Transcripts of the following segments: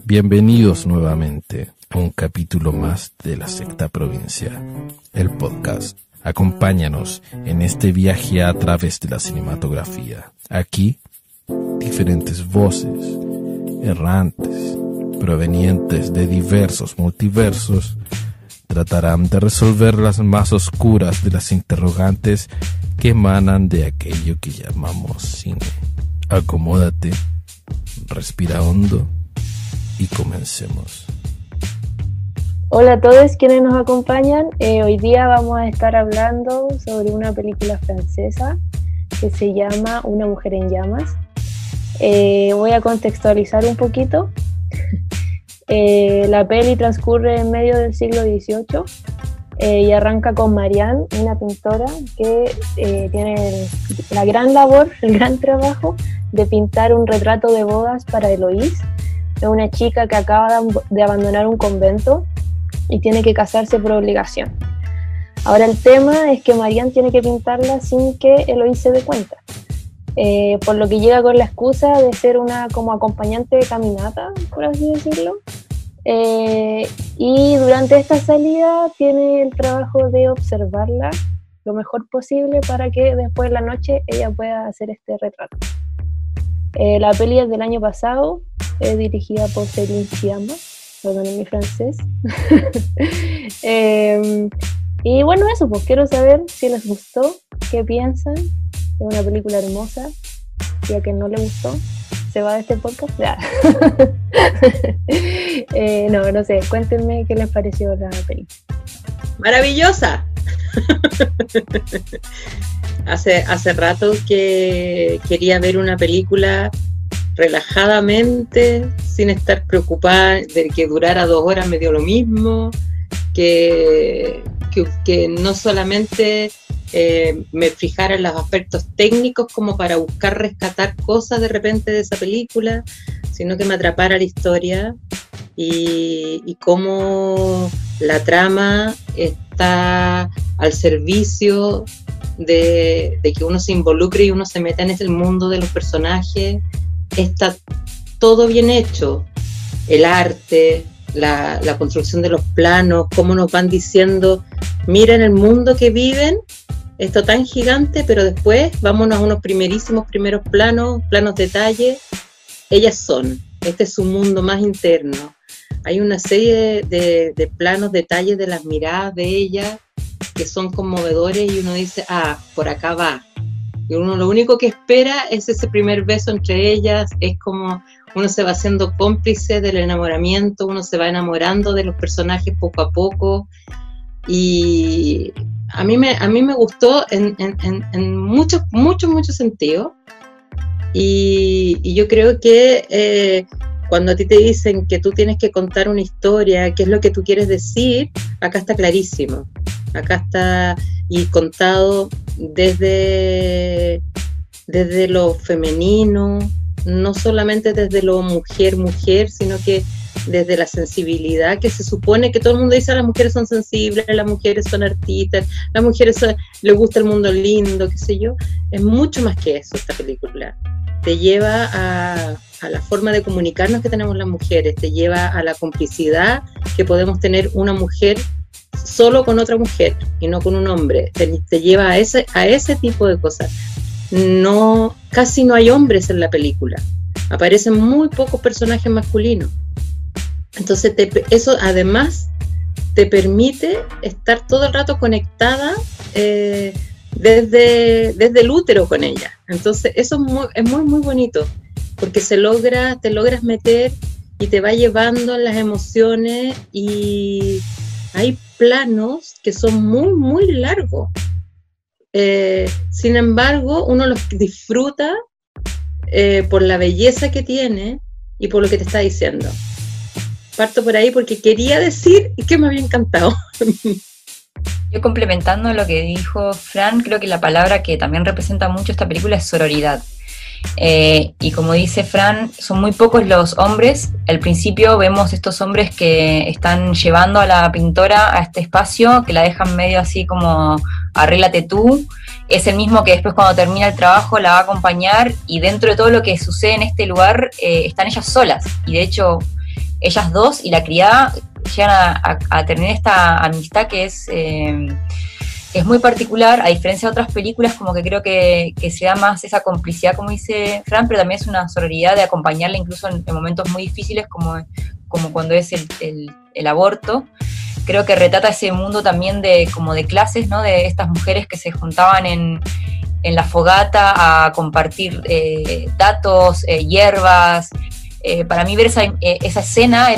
Bienvenidos nuevamente a un capítulo más de La Secta Provincia, el podcast. Acompáñanos en este viaje a través de la cinematografía. Aquí, diferentes voces, errantes, provenientes de diversos multiversos, tratarán de resolver las más oscuras de las interrogantes que emanan de aquello que llamamos cine. Acomódate, respira hondo y comencemos. Hola a todos quienes nos acompañan. Hoy día vamos a estar hablando sobre una película francesa que se llama Una mujer en llamas. Voy a contextualizar un poquito. La peli transcurre en medio del siglo XVIII y arranca con Marianne, una pintora que tiene la gran labor, el gran trabajo de pintar un retrato de bodas para Eloise, una chica que acaba de abandonar un convento y tiene que casarse por obligación. Ahora el tema es que Marianne tiene que pintarla sin que Eloise se dé cuenta, por lo que llega con la excusa de ser una como acompañante de caminata, por así decirlo, y durante esta salida tiene el trabajo de observarla lo mejor posible para que después de la noche ella pueda hacer este retrato. La peli es del año pasado, dirigida por Céline Sciamma, perdonen mi francés. Y bueno, eso, pues quiero saber si les gustó, qué piensan. Es una película hermosa, y a quien no le gustó se va de este podcast. No sé, cuéntenme qué les pareció la peli. ¡Maravillosa! Hace rato que quería ver una película relajadamente, sin estar preocupada de que durara 2 horas, me dio lo mismo, que no solamente me fijara en los aspectos técnicos como para buscar rescatar cosas de repente de esa película, sino que me atrapara la historia y cómo la trama está al servicio de que uno se involucre y uno se meta en el mundo de los personajes. Está todo bien hecho, el arte, la construcción de los planos, cómo nos van diciendo, miren el mundo que viven, esto tan gigante, pero después vámonos a unos primeros planos detalle, ellas son, este es su mundo más interno. Hay una serie de planos, detalles de las miradas de ellas que son conmovedores y uno dice, por acá va. Y uno lo único que espera es ese primer beso entre ellas, es como uno se va haciendo cómplice del enamoramiento, uno se va enamorando de los personajes poco a poco, y a mí me gustó en muchos sentidos, y yo creo que cuando a ti te dicen que tú tienes que contar una historia, qué es lo que tú quieres decir, acá está clarísimo, acá está y contado desde lo femenino, no solamente desde lo mujer, sino que desde la sensibilidad, que se supone que todo el mundo dice las mujeres son sensibles, las mujeres son artistas, las mujeres les gusta el mundo lindo, qué sé yo. Es mucho más que eso esta película. Te lleva a la forma de comunicarnos que tenemos las mujeres, te lleva a la complicidad que podemos tener una mujer solo con otra mujer y no con un hombre, te lleva a ese tipo de cosas. Casi no hay hombres en la película, aparecen muy pocos personajes masculinos, entonces eso además te permite estar todo el rato conectada desde el útero con ella. Entonces eso es muy bonito, porque te logras meter y te va llevando en las emociones, y hay planos que son muy largos. Sin embargo, uno los disfruta por la belleza que tiene y por lo que te está diciendo. Parto por ahí porque quería decir que me había encantado. Yo, complementando lo que dijo Fran, creo que la palabra que también representa mucho esta película es sororidad. Y como dice Fran, son muy pocos los hombres. Al principio vemos estos hombres que están llevando a la pintora a este espacio, que la dejan medio así como arréglate tú. Es el mismo que después, cuando termina el trabajo, la va a acompañar, y dentro de todo lo que sucede en este lugar están ellas solas, y de hecho ellas dos y la criada llegan a tener esta amistad que es muy particular, a diferencia de otras películas, como que creo que se da más esa complicidad, como dice Fran, pero también es una sororidad de acompañarla incluso en momentos muy difíciles como cuando es el aborto. Creo que retrata ese mundo también como de clases, ¿no? De estas mujeres que se juntaban en la fogata a compartir datos, hierbas. Para mí ver esa escena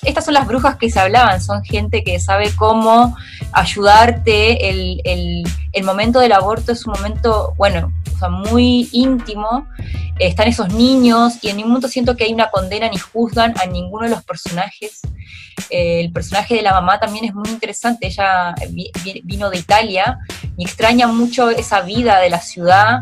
estas son las brujas que se hablaban, son gente que sabe cómo ayudarte. El momento del aborto es un momento, bueno, o sea, muy íntimo. Están esos niños y en ningún momento siento que hay una condena ni juzgan a ninguno de los personajes. El personaje de la mamá también es muy interesante. Ella vino de Italia y extraña mucho esa vida de la ciudad.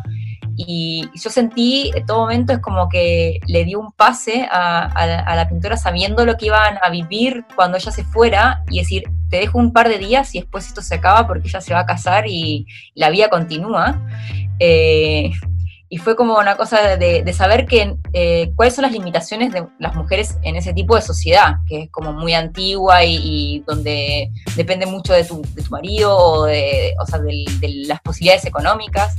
Y yo sentí en todo momento es como que le dio un pase a la pintora sabiendo lo que iban a vivir cuando ella se fuera y decir, te dejo un par de días y después esto se acaba porque ella se va a casar y la vida continúa. Y fue como una cosa de saber cuáles son las limitaciones de las mujeres en ese tipo de sociedad, que es como muy antigua y donde depende mucho de tu marido o de las posibilidades económicas.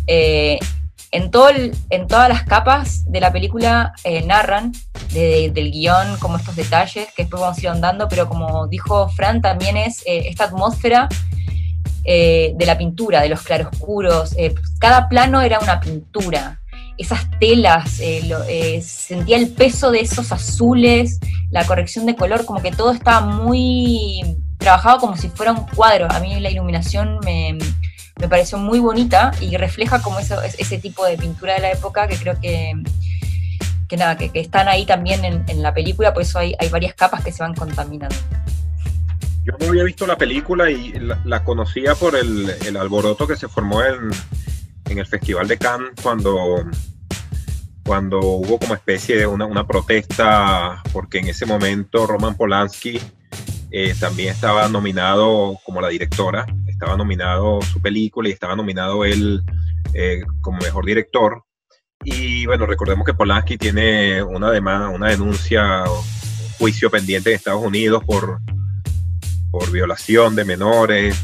En todas las capas de la película narran del guión como estos detalles que después vamos a ir ahondando, pero como dijo Fran, también es esta atmósfera de la pintura, de los claroscuros. Cada plano era una pintura. Esas telas, sentía el peso de esos azules, la corrección de color, como que todo estaba muy trabajado como si fuera un cuadro. A mí la iluminación me pareció muy bonita y refleja como ese tipo de pintura de la época que creo que están ahí también en la película, por eso hay varias capas que se van contaminando. Yo no había visto la película y la conocía por el alboroto que se formó en el Festival de Cannes cuando hubo como especie de una protesta, porque en ese momento Roman Polanski también estaba nominado como la directora, estaba nominado su película y estaba nominado él como mejor director. Y bueno, recordemos que Polanski tiene una denuncia, un juicio pendiente en Estados Unidos por violación de menores,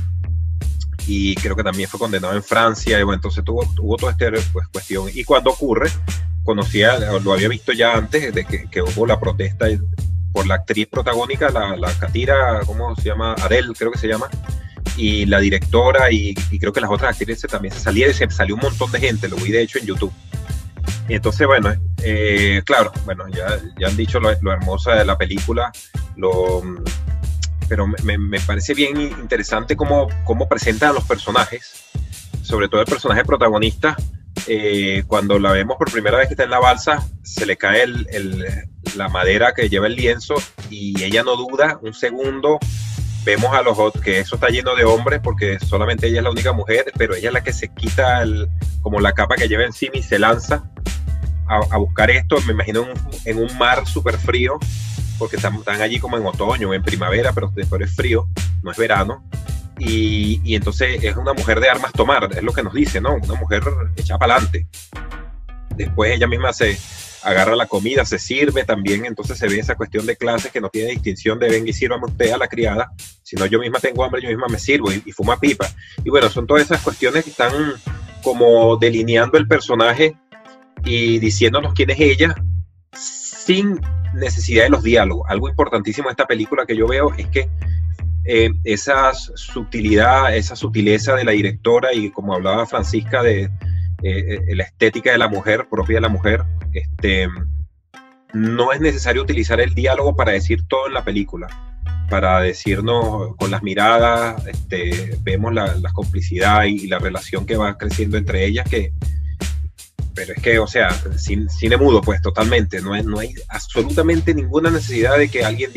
y creo que también fue condenado en Francia. Y bueno, entonces tuvo toda esta cuestión. Y cuando ocurre, lo había visto ya antes de que hubo la protesta por la actriz protagónica, la Catira, ¿cómo se llama? Adele, creo que se llama, y la directora, y creo que las otras actrices también se salió un montón de gente, lo vi de hecho en YouTube. Y entonces, bueno, claro, bueno, ya han dicho lo hermosa de la película, pero me parece bien interesante cómo presentan a los personajes, sobre todo el personaje protagonista. Cuando la vemos por primera vez que está en la balsa, se le cae la madera que lleva el lienzo y ella no duda un segundo. Vemos a los otros que eso está lleno de hombres porque solamente ella es la única mujer, pero ella es la que se quita como la capa que lleva encima y se lanza a buscar esto. Me imagino en un mar súper frío, porque están allí como en otoño o en primavera, pero después es frío, no es verano. Y entonces es una mujer de armas tomar, es lo que nos dice, ¿no? Una mujer echada para adelante. Después ella misma se agarra la comida, se sirve también, entonces se ve esa cuestión de clases que no tiene distinción de venga y sírvame usted a la criada, sino yo misma tengo hambre, yo misma me sirvo y fuma pipa. Y bueno, son todas esas cuestiones que están como delineando el personaje y diciéndonos quién es ella sin necesidad de los diálogos. Algo importantísimo de esta película que yo veo es que esa sutilidad, esa sutileza de la directora, y como hablaba Francisca de la estética de la mujer, propia de la mujer, no es necesario utilizar el diálogo para decir todo en la película, para decirnos con las miradas, vemos la complicidad y la relación que va creciendo entre ellas, pero es que, o sea, cine mudo, pues totalmente, no hay absolutamente ninguna necesidad de que alguien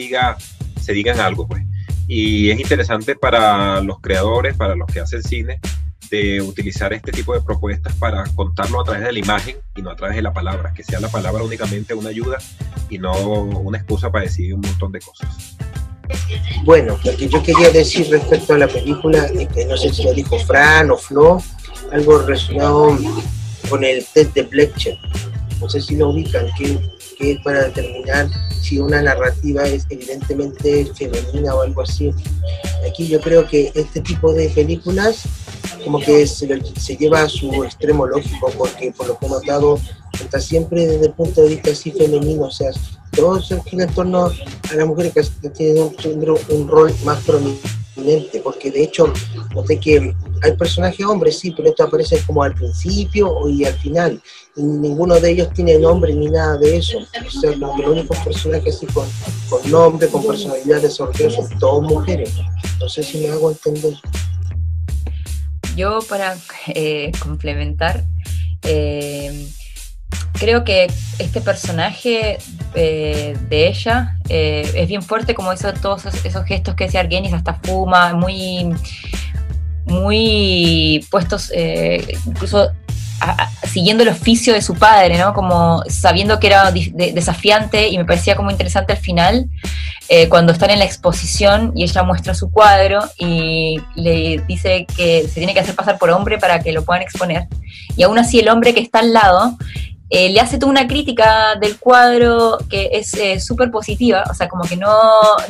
se digan algo, pues. Y es interesante para los creadores, para los que hacen cine, de utilizar este tipo de propuestas para contarlo a través de la imagen y no a través de la palabra, que sea la palabra únicamente una ayuda y no una excusa para decir un montón de cosas. Bueno, lo que yo quería decir respecto a la película, no sé si lo dijo Fran o Flo, algo relacionado con el test de Bechdel, no sé si lo ubican, que es para determinar si una narrativa es evidentemente femenina o algo así. Aquí yo creo que este tipo de películas como que se lleva a su extremo lógico, porque por lo que he notado está siempre desde el punto de vista así femenino, o sea, todo se gira en torno a las mujeres que tienen un rol más prominente, porque de hecho noté que hay personajes hombres, sí, pero estos aparecen como al principio y al final, y ninguno de ellos tiene nombre ni nada de eso, o sea, como que los únicos personajes así con nombre, con personalidad desarrolladas son todos mujeres. No sé si me hago entender. Yo para complementar, creo que este personaje de ella es bien fuerte, como hizo todos esos gestos que decía Argenis, hasta fuma, muy puestos, incluso siguiendo el oficio de su padre, ¿no? Como sabiendo que era desafiante, y me parecía como interesante al final, cuando están en la exposición y ella muestra su cuadro y le dice que se tiene que hacer pasar por hombre para que lo puedan exponer, y aún así el hombre que está al lado le hace toda una crítica del cuadro que es súper positiva, o sea, como que no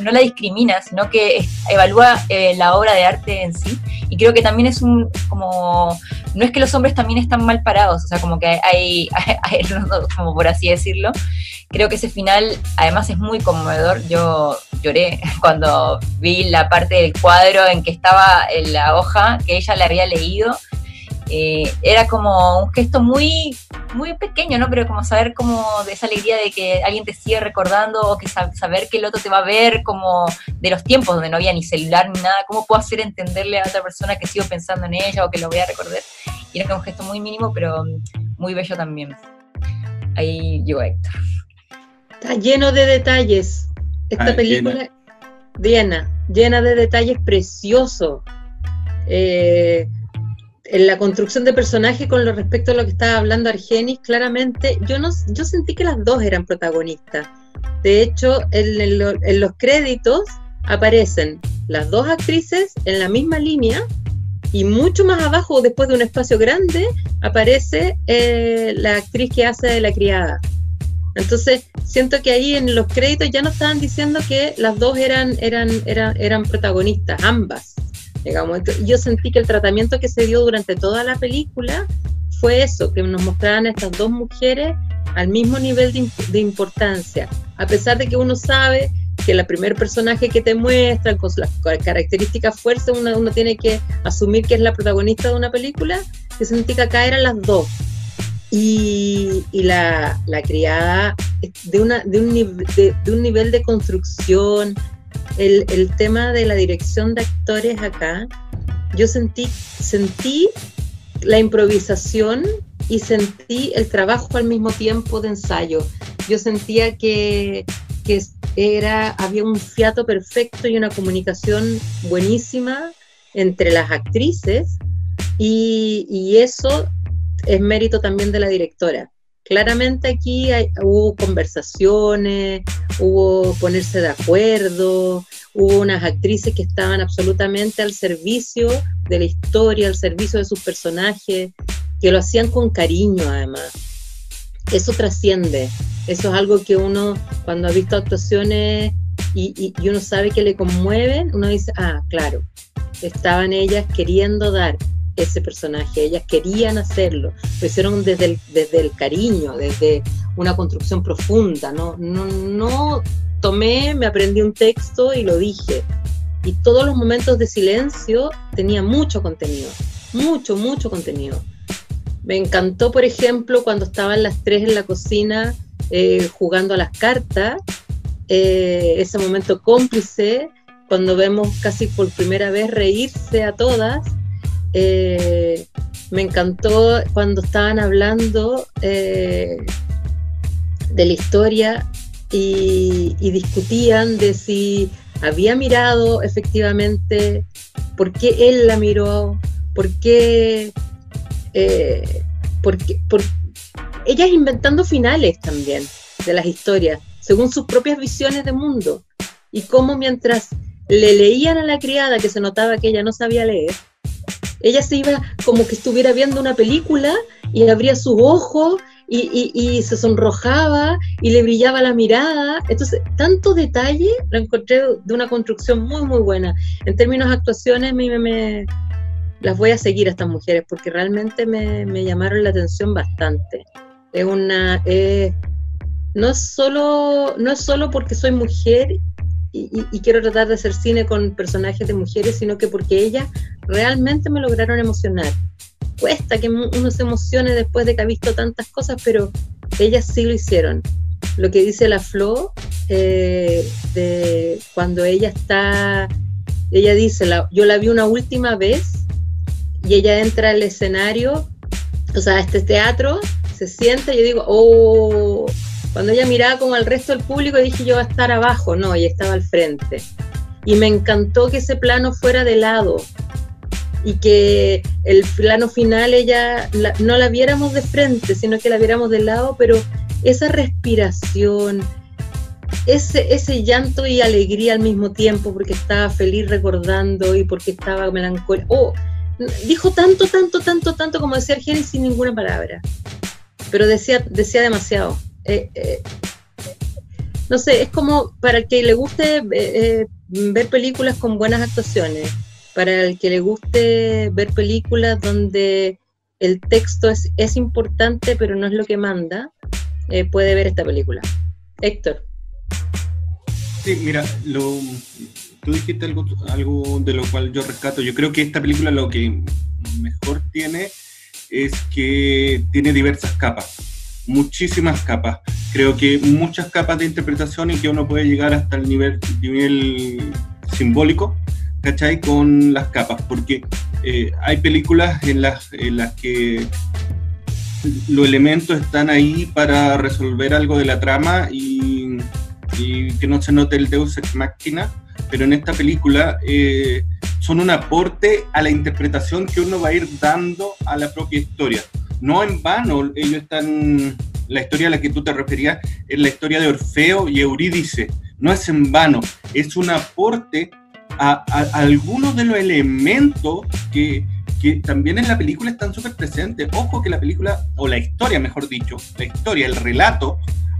la discrimina, sino que evalúa la obra de arte en sí, y creo que también es como, no es que los hombres también están mal parados, o sea, como que hay como por así decirlo. Creo que ese final además es muy conmovedor. Yo lloré cuando vi la parte del cuadro en que estaba en la hoja que ella le había leído. Era como un gesto muy, muy pequeño, ¿no? Pero como saber como de esa alegría de que alguien te sigue recordando, o que saber que el otro te va a ver, como de los tiempos donde no había ni celular ni nada. ¿Cómo puedo hacer entenderle a otra persona que sigo pensando en ella o que lo voy a recordar? Y era un gesto muy mínimo, pero muy bello también. Ahí llegó Héctor. Está lleno de detalles. Esta película, llena de detalles preciosos. En la construcción de personaje, con respecto a lo que estaba hablando Argenis, claramente yo sentí que las dos eran protagonistas. De hecho, en los créditos aparecen las dos actrices en la misma línea, y mucho más abajo, después de un espacio grande, aparece la actriz que hace de la criada. Entonces siento que ahí en los créditos ya no estaban diciendo que las dos eran protagonistas, ambas. Digamos, yo sentí que el tratamiento que se dio durante toda la película fue eso, que nos mostraran a estas dos mujeres al mismo nivel de importancia, a pesar de que uno sabe que el primer personaje que te muestran con las características fuertes, uno tiene que asumir que es la protagonista de una película. Yo sentí que acá eran las dos, y la criada de un nivel de construcción. El tema de la dirección de actores acá, yo sentí la improvisación y sentí el trabajo al mismo tiempo de ensayo. Yo sentía que había un fiato perfecto y una comunicación buenísima entre las actrices, y eso es mérito también de la directora. Claramente aquí hubo conversaciones, hubo ponerse de acuerdo, hubo unas actrices que estaban absolutamente al servicio de la historia, al servicio de sus personajes, que lo hacían con cariño además. Eso trasciende, eso es algo que uno, cuando ha visto actuaciones y uno sabe que le conmueven, uno dice, claro, estaban ellas queriendo dar ese personaje, ellas querían hacerlo, lo hicieron desde el cariño, desde una construcción profunda. No me aprendí un texto y lo dije, y todos los momentos de silencio tenía mucho contenido, mucho contenido. Me encantó, por ejemplo, cuando estaban las tres en la cocina jugando a las cartas, ese momento cómplice, cuando vemos casi por primera vez reírse a todas. Me encantó cuando estaban hablando de la historia y discutían de si había mirado efectivamente, por qué él la miró, por qué ellas inventando finales también de las historias según sus propias visiones de mundo, y cómo mientras le leían a la criada, que se notaba que ella no sabía leer, ella se iba como que estuviera viendo una película y abría sus ojos y se sonrojaba y le brillaba la mirada. Entonces, tanto detalle lo encontré de una construcción muy, muy buena. En términos de actuaciones, las voy a seguir a estas mujeres porque realmente me llamaron la atención bastante. No es solo porque soy mujer y quiero tratar de hacer cine con personajes de mujeres, sino que porque ellas realmente me lograron emocionar. Cuesta que uno se emocione después de que ha visto tantas cosas, pero ellas sí lo hicieron. Lo que dice la Flo, de cuando ella dice, yo la vi una última vez, y ella entra al escenario, o sea, a este teatro, se sienta, y yo digo, cuando ella miraba como al resto del público, dije, yo voy a estar abajo, no, ella estaba al frente. Y me encantó que ese plano fuera de lado, y que el plano final no la viéramos de frente, sino que la viéramos de lado, pero esa respiración, ese llanto y alegría al mismo tiempo, porque estaba feliz recordando y porque estaba melancólico. Dijo tanto como decía Argenis sin ninguna palabra, pero decía demasiado. No sé, es como para el que le guste ver películas con buenas actuaciones, para el que le guste ver películas donde el texto es importante pero no es lo que manda, puede ver esta película. Héctor. Sí, mira, tú dijiste algo de lo cual yo rescato. Yo creo que esta película lo que mejor tiene es que tiene diversas capas, muchísimas capas. Creo que muchas capas de interpretación y que uno puede llegar hasta el nivel simbólico, ¿cachai? Con las capas, porque hay películas en las que los elementos están ahí para resolver algo de la trama y que no se note el Deus Ex Machina, pero en esta película son un aporte a la interpretación que uno va a ir dando a la propia historia. No en vano, ellos están... La historia a la que tú te referías es la historia de Orfeo y Eurídice. No es en vano, es un aporte a algunos de los elementos que también en la película están súper presentes. Ojo que la película, o la historia mejor dicho, la historia, el relato,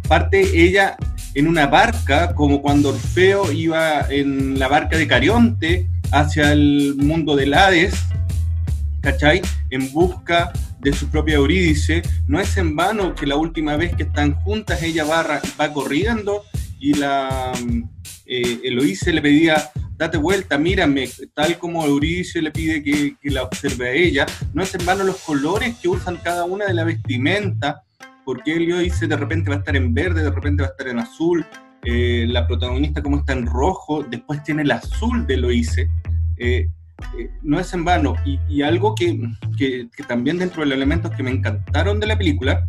parte ella en una barca, como cuando Orfeo iba en la barca de Caronte hacia el mundo del Hades, ¿cachai? En busca de su propia Eurídice. No es en vano que la última vez que están juntas ella va corriendo y Eloíse le pedía, date vuelta, mírame, tal como Eurídice le pide que la observe a ella. No es en vano los colores que usan cada una de la vestimenta, porque Eloíse de repente va a estar en verde, de repente va a estar en azul, la protagonista como está en rojo, después tiene el azul de Eloíse. No es en vano, y algo que también dentro de los elementos que me encantaron de la película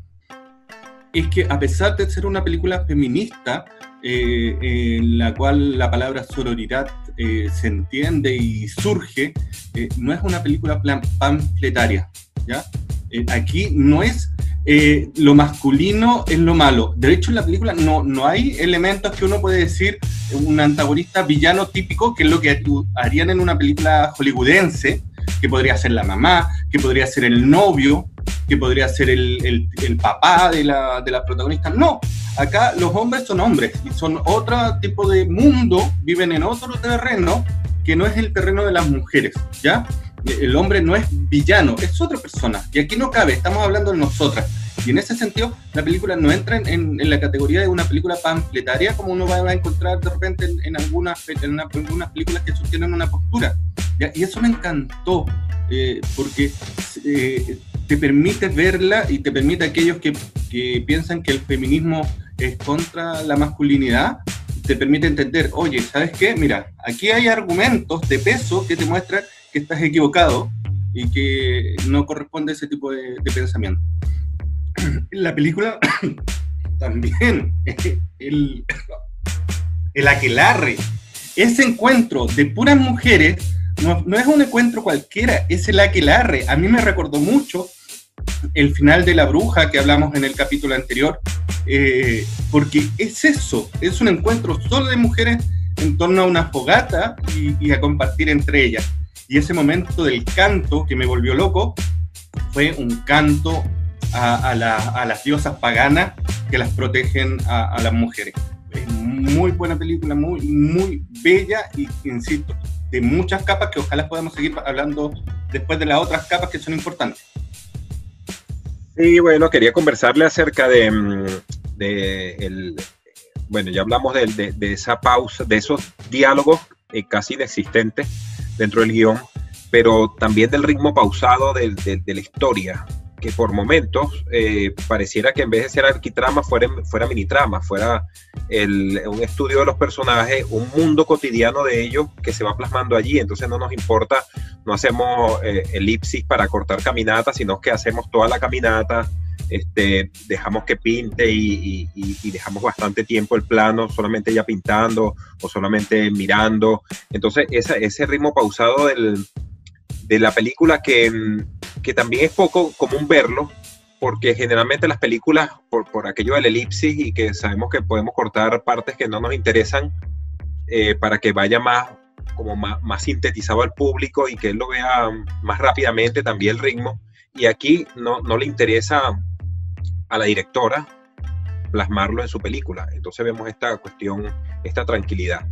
es que a pesar de ser una película feminista, en la cual la palabra sororidad se entiende y surge, no es una película panfletaria, ¿ya? Aquí no es lo masculino es lo malo. De hecho, en la película no hay elementos que uno puede decir un antagonista villano típico, que es lo que harían en una película hollywoodense, que podría ser la mamá, que podría ser el novio, que podría ser el papá de la protagonista. No, acá los hombres son hombres y son otro tipo de mundo, viven en otro terreno que no es el terreno de las mujeres, ¿ya? El hombre no es villano, es otra persona, y aquí no cabe, estamos hablando de nosotras, y en ese sentido la película no entra en la categoría de una película panfletaria como uno va a encontrar de repente en algunas películas que sostienen una postura, ¿ya? Y eso me encantó, porque te permite verla y te permite a aquellos que piensan que el feminismo es contra la masculinidad, te permite entender, oye, ¿sabes qué? Mira, aquí hay argumentos de peso que te muestran que estás equivocado y que no corresponde a ese tipo de pensamiento. En la película también el aquelarre, ese encuentro de puras mujeres no es un encuentro cualquiera, es el aquelarre. A mí me recordó mucho el final de La Bruja que hablamos en el capítulo anterior, porque es eso, es un encuentro solo de mujeres en torno a una fogata y a compartir entre ellas. Y ese momento del canto que me volvió loco fue un canto a las diosas paganas que las protegen a las mujeres. Es muy buena película, muy, muy bella y, insisto, de muchas capas que ojalá podamos seguir hablando después de las otras capas que son importantes. Sí, bueno, quería conversarle acerca bueno, ya hablamos de esa pausa, de esos diálogos casi inexistentes dentro del guión, pero también del ritmo pausado de la historia, que por momentos pareciera que en vez de ser arquitrama fuera minitrama, fuera un estudio de los personajes, un mundo cotidiano de ellos que se va plasmando allí. Entonces no nos importa, no hacemos elipsis para cortar caminatas, sino que hacemos toda la caminata, dejamos que pinte y dejamos bastante tiempo el plano solamente ya pintando o solamente mirando. Entonces ese ritmo pausado de la película que también es poco común verlo, porque generalmente las películas, por aquello del elipsis y que sabemos que podemos cortar partes que no nos interesan para que vaya más sintetizado al público y que él lo vea más rápidamente, también el ritmo, y aquí no le interesa a la directora plasmarlo en su película. Entonces vemos esta cuestión, esta tranquilidad.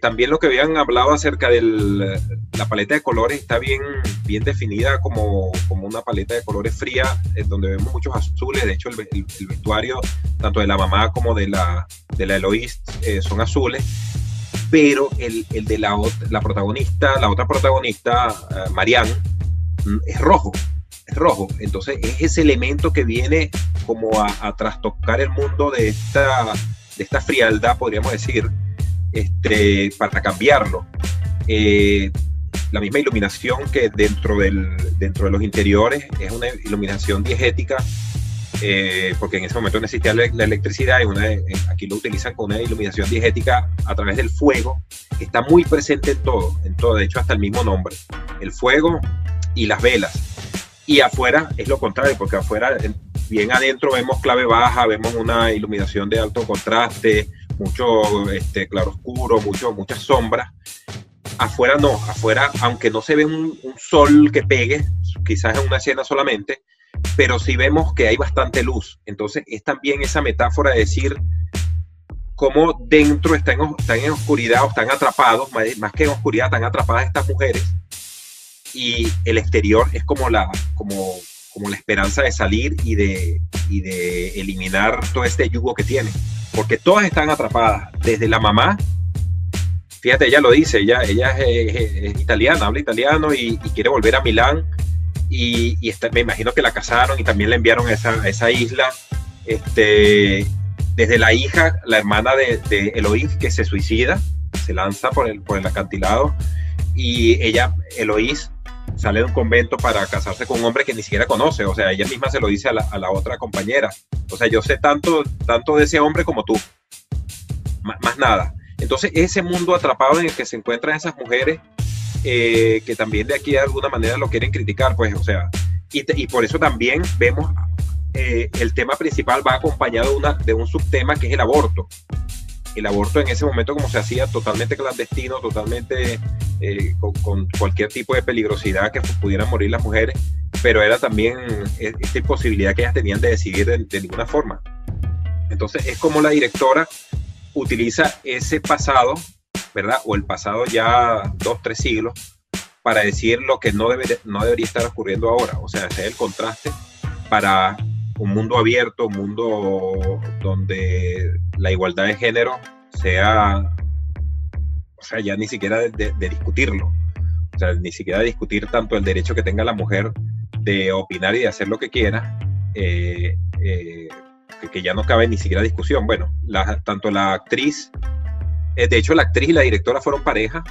También lo que habían hablado acerca de la paleta de colores está bien definida como una paleta de colores fría, donde vemos muchos azules. De hecho el vestuario tanto de la mamá como de la Eloís son azules, pero el de la otra protagonista, Marianne, es rojo. Entonces es ese elemento que viene como a trastocar el mundo de esta frialdad, podríamos decir, para cambiarlo. La misma iluminación que dentro de los interiores es una iluminación diegética, porque en ese momento no existía la electricidad, aquí lo utilizan con una iluminación diegética a través del fuego, que está muy presente en todo, de hecho hasta el mismo nombre, el fuego y las velas. Y afuera es lo contrario, porque afuera, bien adentro, vemos clave baja, vemos una iluminación de alto contraste, mucho claroscuro, muchas sombras. Afuera no, afuera, aunque no se ve un sol que pegue, quizás en una escena solamente, pero sí vemos que hay bastante luz. Entonces es también esa metáfora de decir cómo dentro están en oscuridad o están atrapados, más que en oscuridad, están atrapadas estas mujeres, y el exterior es como la esperanza de salir y de eliminar todo este yugo que tienen, porque todas están atrapadas, desde la mamá. Fíjate, ella lo dice, ella es italiana, habla italiano y quiere volver a Milán, y me imagino que la casaron y también la enviaron a esa isla. Desde la hija, la hermana de Eloís, que se suicida, se lanza por el acantilado, y Eloís, sale de un convento para casarse con un hombre que ni siquiera conoce. O sea, ella misma se lo dice a la otra compañera. O sea, yo sé tanto de ese hombre como tú, más nada. Entonces ese mundo atrapado en el que se encuentran esas mujeres, que también de aquí de alguna manera lo quieren criticar, pues, o sea, y por eso también vemos el tema principal va acompañado de un subtema que es el aborto. El aborto en ese momento, como se hacía, totalmente clandestino, totalmente con cualquier tipo de peligrosidad que pudieran morir las mujeres, pero era también esta imposibilidad que ellas tenían de decidir de ninguna forma. Entonces es como la directora utiliza ese pasado, ¿verdad? O el pasado ya 2-3 siglos, para decir lo que no debería estar ocurriendo ahora. O sea, ese es el contraste para un mundo abierto, un mundo donde la igualdad de género sea, o sea, ya ni siquiera de discutirlo, o sea, ni siquiera de discutir tanto el derecho que tenga la mujer de opinar y de hacer lo que quiera, que ya no cabe ni siquiera discusión. Bueno, tanto la actriz, de hecho la actriz y la directora fueron pareja,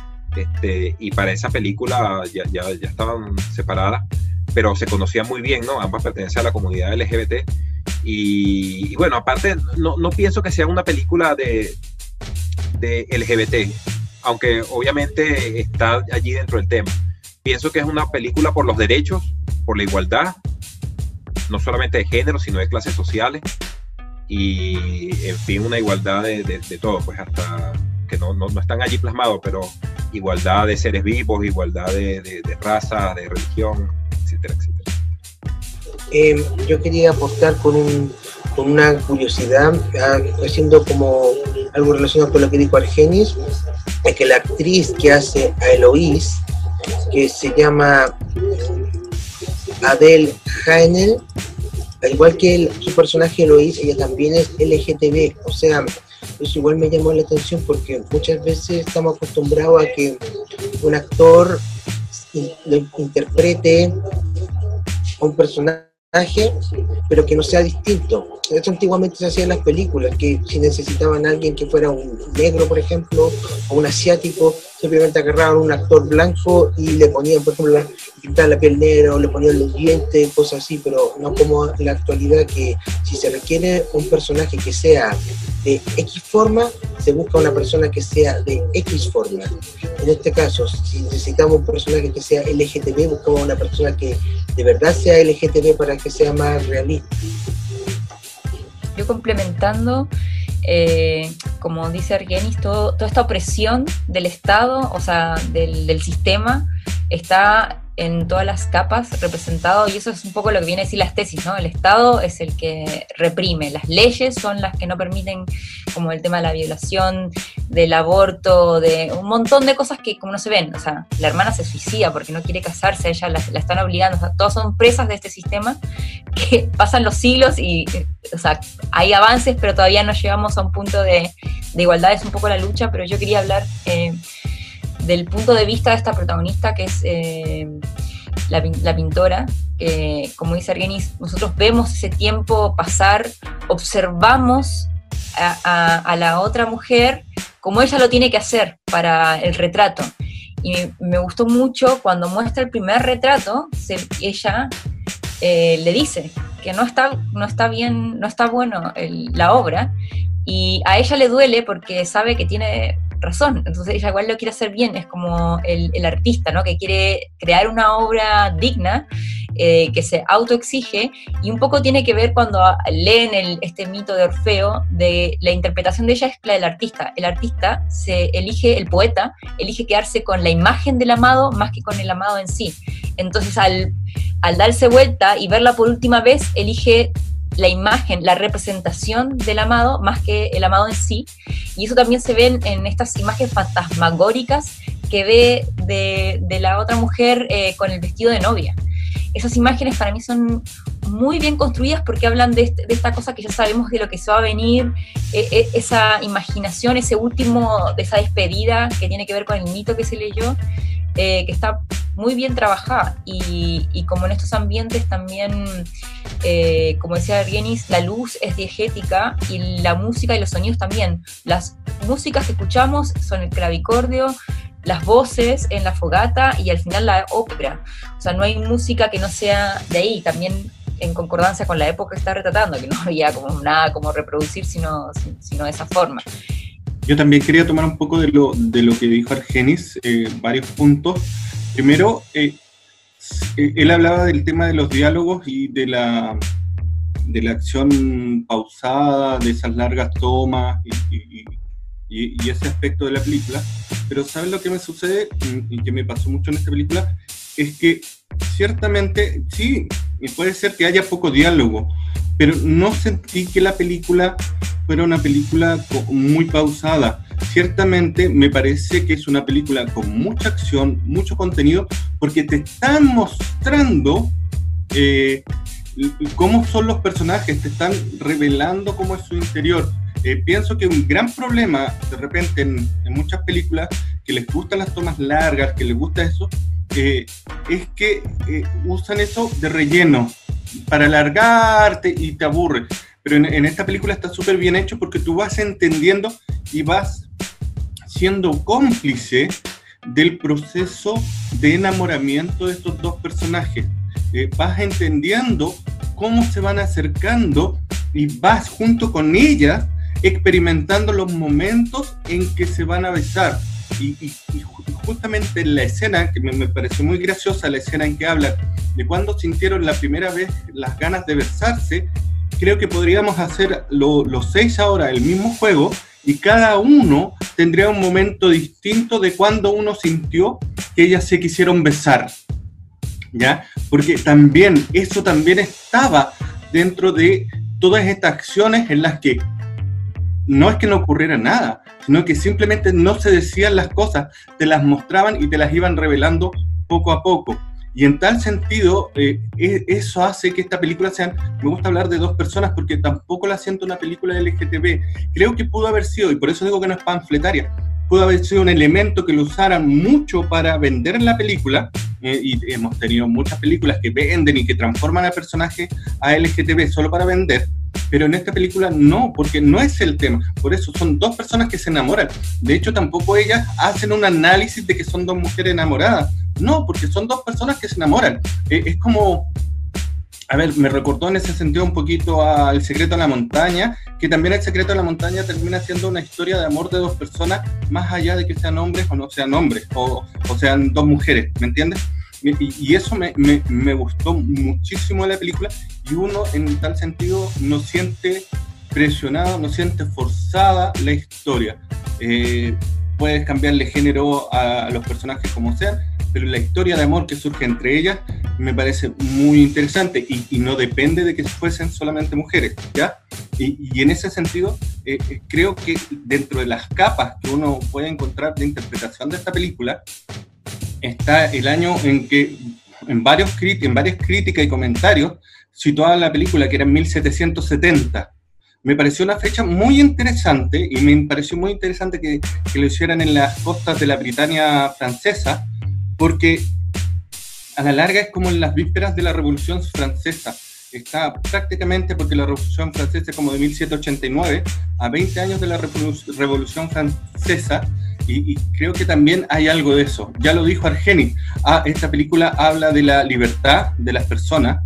y para esa película ya estaban separadas, pero se conocían muy bien, ¿no? Ambas pertenecen a la comunidad LGBT. Y bueno, aparte, no pienso que sea una película de LGBT, aunque obviamente está allí dentro del tema. Pienso que es una película por los derechos, por la igualdad, no solamente de género, sino de clases sociales, y en fin, una igualdad de todo, pues hasta que no están allí plasmados, pero igualdad de seres vivos, igualdad de raza, de religión, etcétera, etcétera. yo quería aportar con una curiosidad, haciendo como algo relacionado con lo que dijo Argenis, es que la actriz que hace a Eloís, que se llama Adele Haenel, al igual que su personaje Eloís, ella también es LGTB, o sea, eso igual me llamó la atención porque muchas veces estamos acostumbrados a que un actor interprete a un personaje, pero que no sea distinto. Esto antiguamente se hacía en las películas, que si necesitaban a alguien que fuera un negro, por ejemplo, o un asiático, simplemente agarraban a un actor blanco y le ponían, por ejemplo, pintaban la piel negra o le ponían los dientes, cosas así, pero no como en la actualidad, que si se requiere un personaje que sea de X forma, se busca una persona que sea de X forma. En este caso, si necesitamos un personaje que sea LGTB, buscamos una persona que de verdad sea LGTB para que sea más realista. Yo complementando, como dice Argenis, toda esta opresión del Estado, o sea, del sistema, está en todas las capas representado, y eso es un poco lo que viene a decir las tesis, ¿no? El Estado es el que reprime, las leyes son las que no permiten, como el tema de la violación, del aborto, de un montón de cosas que como no se ven. O sea, la hermana se suicida porque no quiere casarse, a ella la están obligando, o sea, todas son presas de este sistema que pasan los siglos y, o sea, hay avances, pero todavía no llegamos a un punto de igualdad, es un poco la lucha, pero yo quería hablar del punto de vista de esta protagonista, que es la pintora, que, como dice Argenis, nosotros vemos ese tiempo pasar, observamos a la otra mujer como ella lo tiene que hacer para el retrato. Y me gustó mucho cuando muestra el primer retrato, ella le dice que no está bien, no está bueno la obra, y a ella le duele porque sabe que tiene razón, entonces ella igual lo quiere hacer bien, es como el artista, ¿no? Que quiere crear una obra digna, que se autoexige, y un poco tiene que ver cuando leen este mito de Orfeo, de la interpretación de ella es la del artista. El artista el poeta elige quedarse con la imagen del amado más que con el amado en sí. Entonces al darse vuelta y verla por última vez, elige la imagen, la representación del amado más que el amado en sí, y eso también se ve en estas imágenes fantasmagóricas que ve de la otra mujer con el vestido de novia. Esas imágenes para mí son muy bien construidas porque hablan de esta cosa que ya sabemos de lo que se va a venir, esa imaginación, esa despedida que tiene que ver con el mito que se leyó, que está muy bien trabajada, y como en estos ambientes también, como decía Argenis, la luz es diegética y la música y los sonidos también. Las músicas que escuchamos son el clavicordio, las voces en la fogata y al final la ópera. O sea, no hay música que no sea de ahí, también en concordancia con la época que está retratando, que no había como nada como reproducir sino de esa forma. Yo también quería tomar un poco de lo que dijo Argenis, varios puntos. Primero, él hablaba del tema de los diálogos y de la acción pausada, de esas largas tomas y ese aspecto de la película. Pero ¿sabes lo que me sucede y que me pasó mucho en esta película? Es que ciertamente, sí, puede ser que haya poco diálogo, pero no sentí que la película fuera una película muy pausada. Ciertamente me parece que es una película con mucha acción, mucho contenido, porque te están mostrando cómo son los personajes, te están revelando cómo es su interior. Pienso que un gran problema de repente en muchas películas que les gustan las tomas largas, que les gusta eso, es que usan eso de relleno para alargarte y te aburre. Pero en esta película está súper bien hecho porque tú vas entendiendo y vas siendo cómplice del proceso de enamoramiento de estos dos personajes. Vas entendiendo cómo se van acercando y vas junto con ella experimentando los momentos en que se van a besar. Y justamente en la escena, que me pareció muy graciosa, la escena en que hablan de cuando sintieron la primera vez las ganas de besarse, creo que podríamos hacer los 6 ahora el mismo juego y cada uno tendría un momento distinto de cuando uno sintió que ellas se quisieron besar. ¿ya? Porque también, eso también estaba dentro de todas estas acciones en las que no es que no ocurriera nada, sino que simplemente no se decían las cosas, te las mostraban y te las iban revelando poco a poco. Y en tal sentido, eso hace que esta película sea, me gusta hablar de dos personas porque tampoco la siento una película LGTB. Creo que pudo haber sido, y por eso digo que no es panfletaria, pudo haber sido un elemento que lo usaran mucho para vender en la película, y hemos tenido muchas películas que venden y que transforman al personaje a LGTB solo para vender, pero en esta película no, porque no es el tema. Por eso son dos personas que se enamoran. De hecho, tampoco ellas hacen un análisis de que son dos mujeres enamoradas. No, porque son dos personas que se enamoran. Es como, a ver, me recordó en ese sentido un poquito a El secreto de la montaña, que también El secreto de la montaña termina siendo una historia de amor de dos personas, más allá de que sean hombres o no sean hombres, o sean dos mujeres, ¿me entiendes? Y eso me gustó muchísimo de la película, y uno en tal sentido no siente presionado, no siente forzada la historia. Puedes cambiarle género a los personajes como sean, pero la historia de amor que surge entre ellas me parece muy interesante, y no depende de que fuesen solamente mujeres, ¿ya? Y en ese sentido, creo que dentro de las capas que uno puede encontrar de interpretación de esta película, está el año en que en varias críticas y comentarios situaban la película, que era en 1770. Me pareció una fecha muy interesante, y me pareció muy interesante que lo hicieran en las costas de la Britania francesa, porque a la larga es como en las vísperas de la Revolución Francesa. Está prácticamente, porque la Revolución Francesa es como de 1789, a 20 años de la Revolución Francesa, y creo que también hay algo de eso. Ya lo dijo Argenis, esta película habla de la libertad de las personas,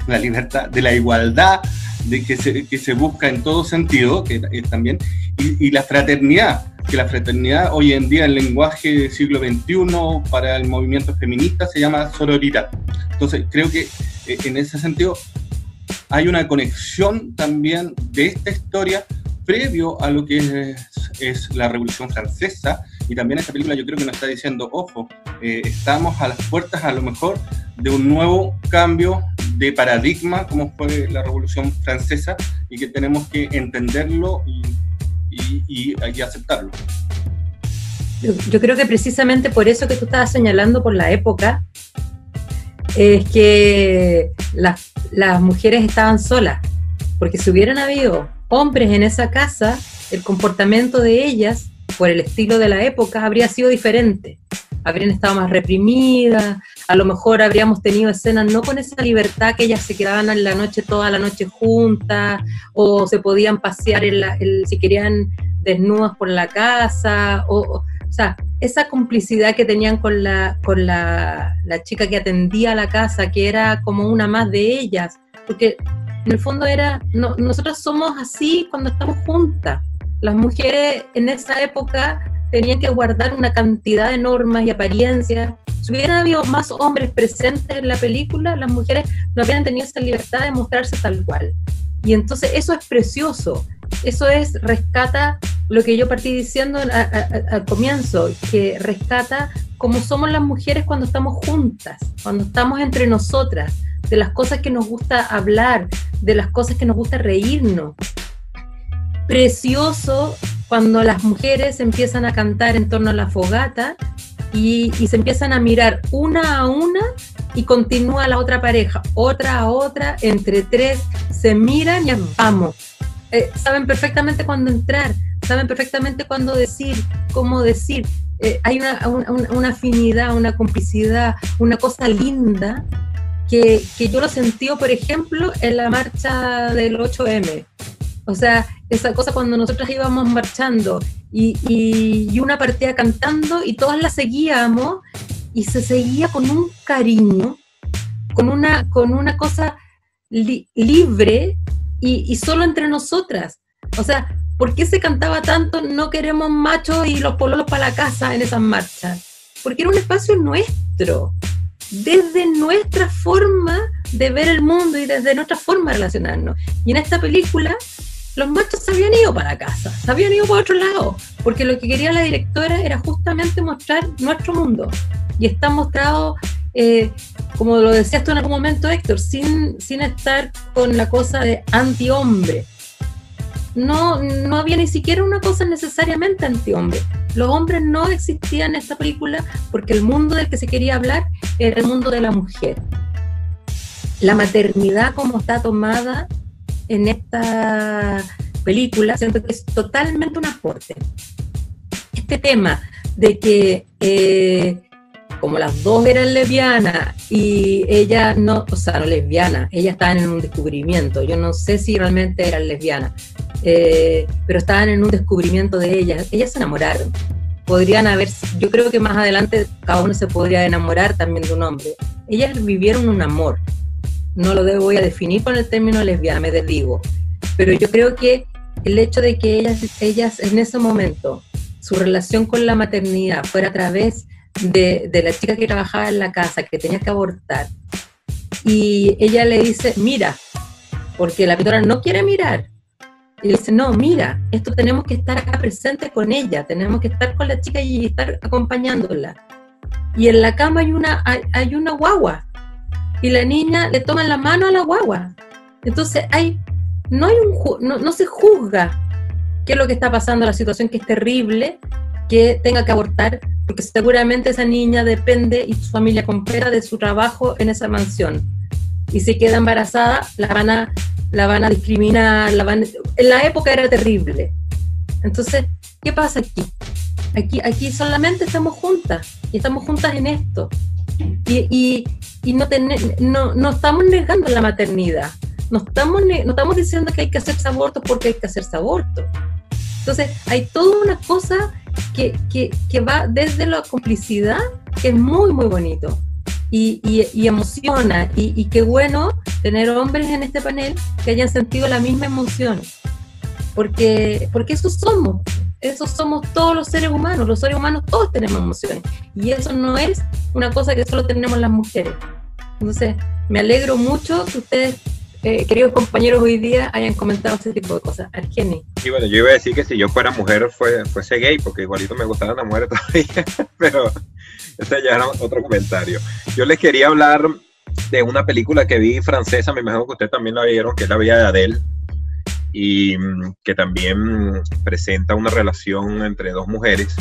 la libertad, de la igualdad de que se busca en todo sentido, que también, y la fraternidad, que la fraternidad hoy en día, el lenguaje del siglo XXI para el movimiento feminista, se llama sororidad. Entonces creo que en ese sentido hay una conexión también de esta historia previo a lo que es la Revolución Francesa, y también esta película yo creo que nos está diciendo, ojo, estamos a las puertas a lo mejor de un nuevo cambio de paradigma como fue la Revolución Francesa, y que tenemos que entenderlo y aceptarlo. Yo creo que precisamente por eso que tú estabas señalando, por la época, es que las mujeres estaban solas, porque si hubieran habido hombres en esa casa, el comportamiento de ellas, por el estilo de la época, habría sido diferente. Habrían estado más reprimidas, a lo mejor habríamos tenido escenas no con esa libertad, que ellas se quedaban en la noche, toda la noche juntas, o se podían pasear si querían desnudas por la casa, o sea, esa complicidad que tenían con la chica que atendía la casa, que era como una más de ellas, porque en el fondo nosotros somos así cuando estamos juntas. Las mujeres en esa época tenían que guardar una cantidad de normas y apariencias. Si hubieran habido más hombres presentes en la película, las mujeres no habrían tenido esa libertad de mostrarse tal cual. Y entonces eso es precioso. Eso rescata lo que yo partí diciendo al comienzo, que rescata cómo somos las mujeres cuando estamos juntas, cuando estamos entre nosotras, de las cosas que nos gusta hablar, de las cosas que nos gusta reírnos. Precioso cuando las mujeres empiezan a cantar en torno a la fogata y se empiezan a mirar una a una, y continúa la otra pareja, otra a otra, entre tres, se miran y vamos. Saben perfectamente cuándo entrar, saben perfectamente cuándo decir, cómo decir. Hay una afinidad, una complicidad, una cosa linda que yo lo sentí, por ejemplo, en la marcha del 8M. O sea, esa cosa cuando nosotras íbamos marchando y una partía cantando y todas la seguíamos, y se seguía con un cariño, con una cosa libre y solo entre nosotras. O sea, ¿por qué se cantaba tanto no queremos machos y los pololos para la casa en esas marchas? Porque era un espacio nuestro, desde nuestra forma de ver el mundo y desde nuestra forma de relacionarnos. Y en esta película los machos se habían ido para casa, se habían ido para otro lado, porque lo que quería la directora era justamente mostrar nuestro mundo, y está mostrado como lo decías tú en algún momento, Héctor, sin estar con la cosa de antihombre. No había ni siquiera una cosa necesariamente antihombre. Los hombres no existían en esta película porque el mundo del que se quería hablar era el mundo de la mujer. La maternidad como está tomada en esta película, siento que es totalmente un aporte. Este tema de que como las dos eran lesbianas y ella no lesbiana, ellas estaban en un descubrimiento, yo no sé si realmente eran lesbianas, pero estaban en un descubrimiento de ellas se enamoraron. Podrían haber, yo creo que más adelante cada uno se podría enamorar también de un hombre. Ellas vivieron un amor, no lo voy a definir con el término lesbiana, me desdigo, pero yo creo que el hecho de que ellas en ese momento, su relación con la maternidad fuera a través de la chica que trabajaba en la casa, que tenía que abortar, y ella le dice, mira, porque la pintora no quiere mirar, y le dice, no, mira, esto tenemos que estar acá presentes con ella, tenemos que estar con la chica y estar acompañándola, y en la cama hay una guagua, y la niña le toma la mano a la guagua, entonces no se juzga qué es lo que está pasando, la situación que es terrible, que tenga que abortar, porque seguramente esa niña depende y su familia completa de su trabajo en esa mansión. Y si queda embarazada, la van a discriminar, en la época era terrible. Entonces, ¿qué pasa aquí? Aquí solamente estamos juntas, y estamos juntas en esto. Y no estamos negando la maternidad, no estamos diciendo que hay que hacerse abortos porque hay que hacerse abortos. Entonces, hay toda una cosa que va desde la complicidad, que es muy, muy bonito, y emociona, y qué bueno tener hombres en este panel que hayan sentido la misma emoción, porque eso somos todos los seres humanos todos tenemos emociones, y eso no es una cosa que solo tenemos las mujeres. Entonces, me alegro mucho que ustedes, queridos compañeros, hoy día hayan comentado ese tipo de cosas. Argeni. Y bueno, yo iba a decir que si yo fuera mujer fuese gay, porque igualito me gustaban las mujeres todavía, pero ese ya era otro comentario. Yo les quería hablar de una película que vi francesa, me imagino que ustedes también la vieron, que es La vida de Adele, y que también presenta una relación entre dos mujeres,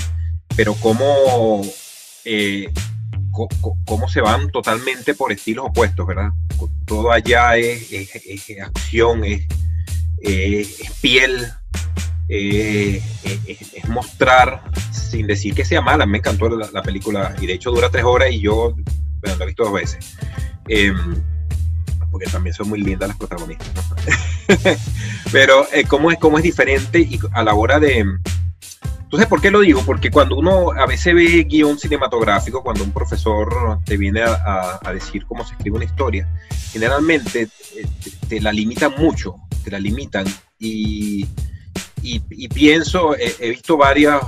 pero cómo se van totalmente por estilos opuestos, ¿verdad? Todo allá es acción, es piel, es mostrar, sin decir que sea mala. Me encantó la película, y de hecho dura 3 horas, y yo la he visto 2 veces, porque también son muy lindas las protagonistas, ¿no? Pero cómo es diferente, y a la hora de... Entonces, ¿por qué lo digo? Porque cuando uno a veces ve guión cinematográfico, cuando un profesor te viene a decir cómo se escribe una historia, generalmente te la limitan mucho, y pienso, he visto varios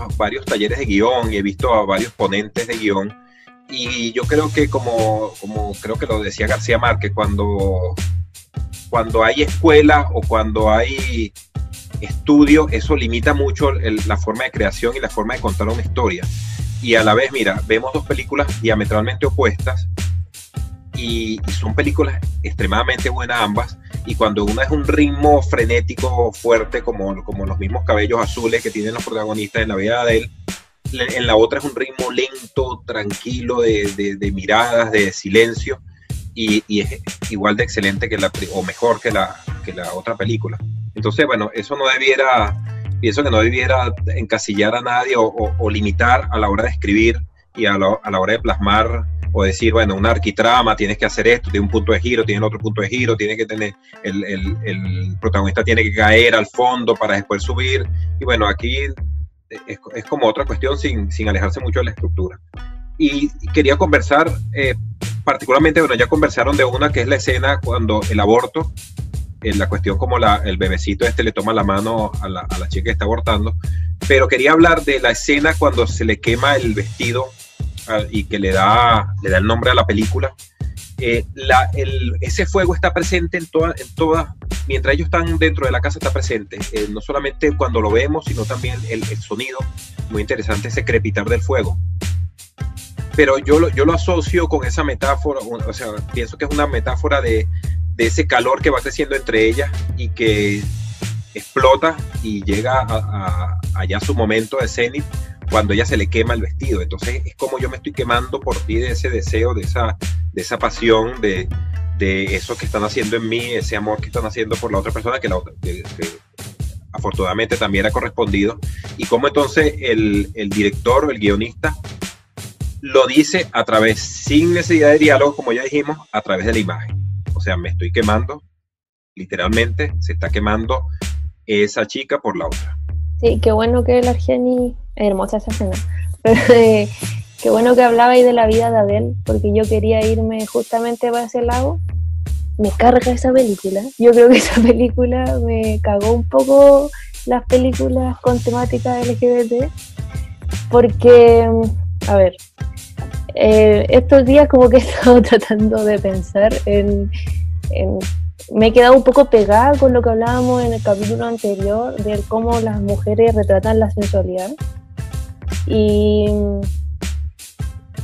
talleres de guión, y he visto a varios ponentes de guión, y yo creo que como creo que lo decía García Márquez, cuando hay escuela o cuando hay estudio, eso limita mucho la forma de creación y la forma de contar una historia. Y a la vez, mira, vemos 2 películas diametralmente opuestas, y son películas extremadamente buenas ambas, y cuando una es un ritmo frenético fuerte, como los mismos cabellos azules que tienen los protagonistas en La vida de Adele, en la otra es un ritmo lento, tranquilo, de miradas, de silencio, y es igual de excelente o mejor que la otra película. Entonces, bueno, pienso que no debiera encasillar a nadie o limitar a la hora de escribir, y a la hora de plasmar, o decir, bueno, una arquitrama, tienes que hacer esto, tiene un punto de giro, tiene el otro punto de giro, tiene que tener, el protagonista tiene que caer al fondo para después subir, y bueno, aquí es como otra cuestión sin alejarse mucho de la estructura. Y quería conversar, particularmente, bueno, ya conversaron de una que es la escena cuando el aborto, la cuestión como el bebecito le toma la mano a la chica que está abortando, pero quería hablar de la escena cuando se le quema el vestido y que le da el nombre a la película. Ese fuego está presente en todas, mientras ellos están dentro de la casa está presente, no solamente cuando lo vemos, sino también el sonido, muy interesante, ese crepitar del fuego. pero yo lo asocio con esa metáfora, o sea, pienso que es una metáfora de ese calor que va creciendo entre ellas y que explota y llega allá a su momento de cenit cuando ella se le quema el vestido. Entonces es como yo me estoy quemando por ti, de ese deseo, de esa pasión, de eso que están haciendo en mí, ese amor que están haciendo por la otra persona, que afortunadamente también ha correspondido, y cómo entonces el director o el guionista lo dice a través, sin necesidad de diálogo, como ya dijimos, a través de la imagen. O sea, me estoy quemando, literalmente se está quemando esa chica por la otra. Sí, qué bueno que la Argeni, hermosa esa escena, pero qué bueno que hablabais de la vida de Adele, porque yo quería irme justamente para ese lado. Me carga esa película. Yo creo que esa película me cagó un poco las películas con temática LGBT, porque, a ver, estos días como que he estado tratando de pensar me he quedado un poco pegada con lo que hablábamos en el capítulo anterior, de cómo las mujeres retratan la sensualidad, y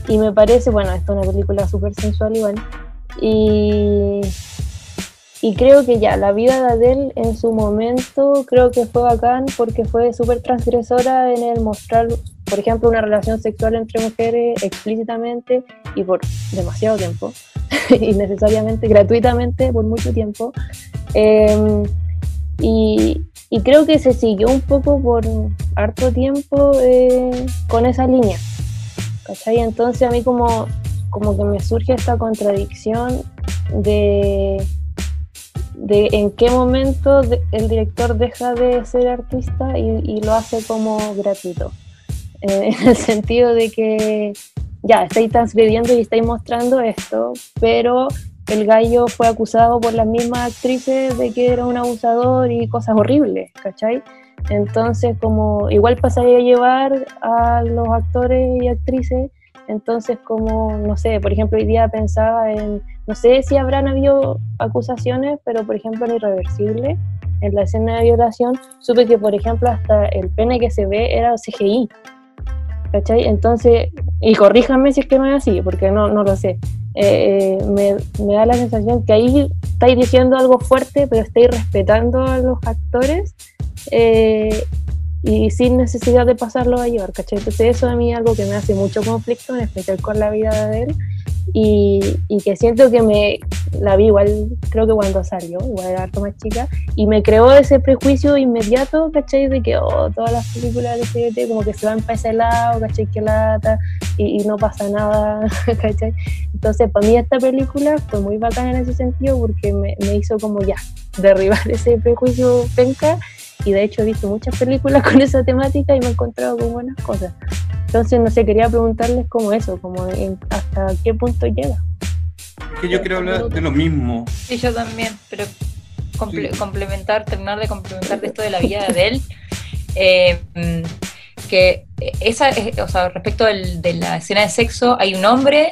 me parece, bueno, esta es una película súper sensual igual, y creo que ya, la vida de Adele en su momento creo que fue bacán porque fue súper transgresora en el mostrar, por ejemplo, una relación sexual entre mujeres explícitamente y por demasiado tiempo, innecesariamente, gratuitamente, por mucho tiempo. Y creo que se siguió un poco por harto tiempo con esa línea, ¿cachai? Entonces a mí como que me surge esta contradicción de en qué momento el director deja de ser artista y lo hace como gratuito, en el sentido de que ya estáis transgrediendo y estáis mostrando esto, pero el gallo fue acusado por las mismas actrices de que era un abusador y cosas horribles, ¿cachai? Entonces como igual pasaría a llevar a los actores y actrices. Entonces, como, no sé, por ejemplo, hoy día pensaba en, no sé si habrán habido acusaciones, pero por ejemplo en Irreversible, en la escena de violación, supe que, por ejemplo, hasta el pene que se ve era CGI, ¿cachai? Entonces, y corríjanme si es que no es así, porque no lo sé. Me da la sensación que ahí estáis diciendo algo fuerte, pero estáis respetando a los actores, y sin necesidad de pasarlo a llevar, ¿cachai? Entonces eso a mí es algo que me hace mucho conflicto, en especial con la vida de Adele, y que siento que la vi igual, creo que cuando salió, igual era harto más chica, y me creó ese prejuicio inmediato, ¿cachai? De que todas las películas LGBT como que se van para ese lado, ¿cachai? Que lata, y no pasa nada, ¿cachai? Entonces para mí esta película fue muy bacana en ese sentido, porque me hizo como ya, derribar ese prejuicio penca. Y de hecho he visto muchas películas con esa temática y me he encontrado con buenas cosas. Entonces, no sé, quería preguntarles como eso, como hasta qué punto llega. Es que yo quiero hablar de lo mismo. Sí, yo también, pero terminar de complementar de esto de la vida de Adele, que o sea, respecto de la escena de sexo, hay un hombre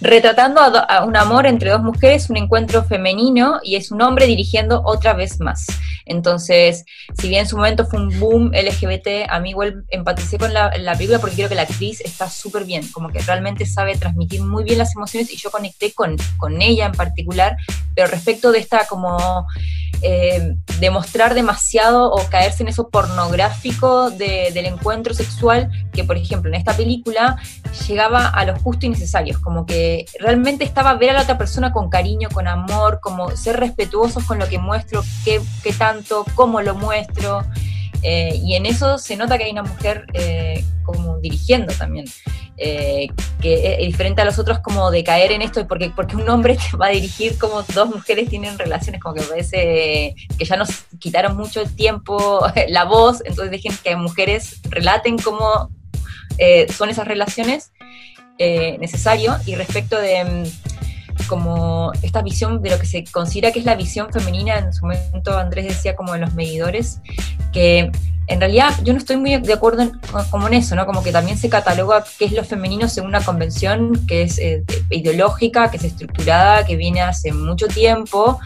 retratando a un amor entre dos mujeres, un encuentro femenino, y es un hombre dirigiendo otra vez más. Entonces, si bien en su momento fue un boom LGBT, a mí igual empaticé con la película porque creo que la actriz está súper bien, como que realmente sabe transmitir muy bien las emociones, y yo conecté con ella en particular, pero respecto de esta como demostrar demasiado o caerse en eso pornográfico del encuentro sexual, que por ejemplo en esta película llegaba a lo justo y necesario, como que realmente estaba ver a la otra persona con cariño, con amor, como ser respetuosos con lo que muestro, qué tanto, cómo lo muestro, y en eso se nota que hay una mujer como dirigiendo también, que es diferente a los otros, como de caer en esto, porque un hombre te va a dirigir como dos mujeres tienen relaciones, como que parece que ya nos quitaron mucho el tiempo la voz, entonces dejen que mujeres relaten cómo son esas relaciones, necesario. Y respecto de como esta visión de lo que se considera que es la visión femenina, en su momento Andrés decía como en los medidores, que en realidad yo no estoy muy de acuerdo como en eso, ¿no? Como que también se cataloga qué es lo femenino según una convención que es ideológica, que es estructurada, que viene hace mucho tiempo.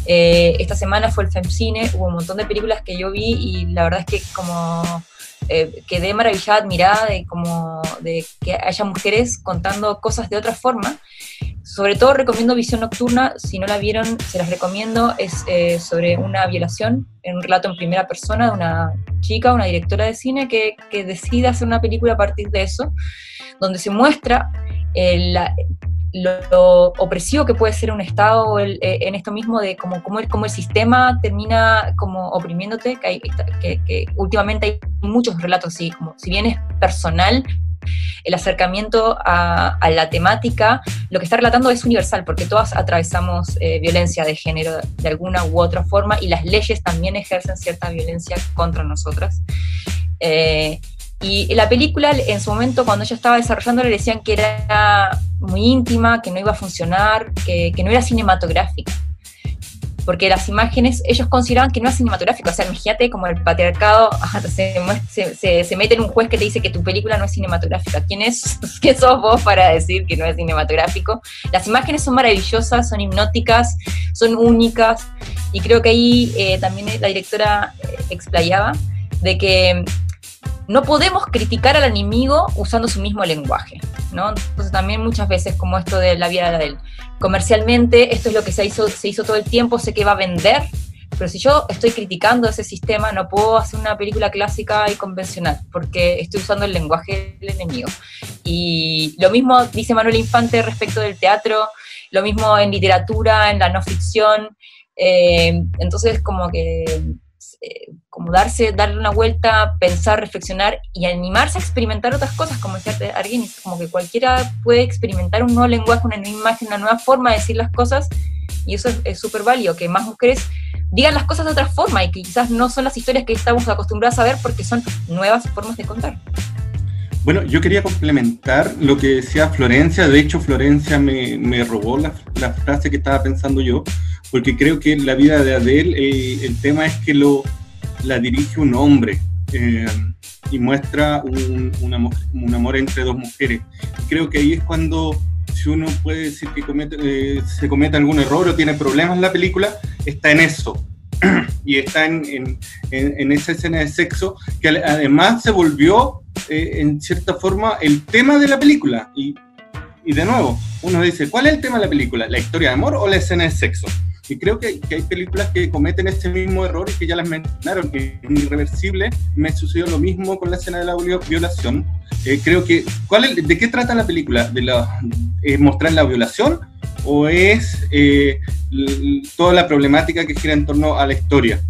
Esta semana fue el FemCine, hubo un montón de películas que yo vi y la verdad es que como quedé maravillada, admirada de como de que haya mujeres contando cosas de otra forma. Sobre todo recomiendo Visión Nocturna, si no la vieron, se las recomiendo, es sobre una violación, en un relato en primera persona de una chica, una directora de cine, que decide hacer una película a partir de eso, donde se muestra lo opresivo que puede ser un Estado en esto mismo de cómo el sistema termina como oprimiéndote, que últimamente hay muchos relatos así, como si bien es personal, el acercamiento a la temática, lo que está relatando es universal, porque todas atravesamos violencia de género de alguna u otra forma, y las leyes también ejercen cierta violencia contra nosotras. Y la película, en su momento, cuando ella estaba desarrollando, le decían que era muy íntima, que no iba a funcionar, que no era cinematográfica. Porque las imágenes, ellos consideraban que no era cinematográfico. O sea, imagínate como el patriarcado se mete en un juez que te dice que tu película no es cinematográfica. ¿Quién sos vos para decir que no es cinematográfico? Las imágenes son maravillosas, son hipnóticas, son únicas. Y creo que ahí también la directora explayaba de que no podemos criticar al enemigo usando su mismo lenguaje, ¿no? Entonces también muchas veces, como esto de la vida de él, comercialmente esto es lo que se hizo todo el tiempo, sé que va a vender, pero si yo estoy criticando ese sistema, no puedo hacer una película clásica y convencional, porque estoy usando el lenguaje del enemigo. Y lo mismo dice Manuel Infante respecto del teatro, lo mismo en literatura, en la no ficción, entonces como que como darle una vuelta, pensar, reflexionar y animarse a experimentar otras cosas, como decía Argenis, como que cualquiera puede experimentar un nuevo lenguaje, una nueva imagen, una nueva forma de decir las cosas, y eso es súper válido, que más mujeres digan las cosas de otra forma y que quizás no son las historias que estamos acostumbradas a ver porque son nuevas formas de contar. Bueno, yo quería complementar lo que decía Florencia. De hecho, Florencia me robó la frase que estaba pensando yo, porque creo que la vida de Adele, el tema es que la dirige un hombre y muestra un amor entre dos mujeres. Creo que ahí es cuando, si uno puede decir que se comete algún error o tiene problemas en la película, está en eso. Y está en esa escena de sexo, que además se volvió, en cierta forma, el tema de la película. Y de nuevo, uno dice, ¿cuál es el tema de la película? ¿La historia de amor o la escena de sexo? Y creo que hay películas que cometen este mismo error y que ya las mencionaron, que en Irreversible me sucedió lo mismo con la escena de la violación. Creo que, ¿de qué trata la película? ¿De mostrar la violación o es toda la problemática que gira en torno a la historia?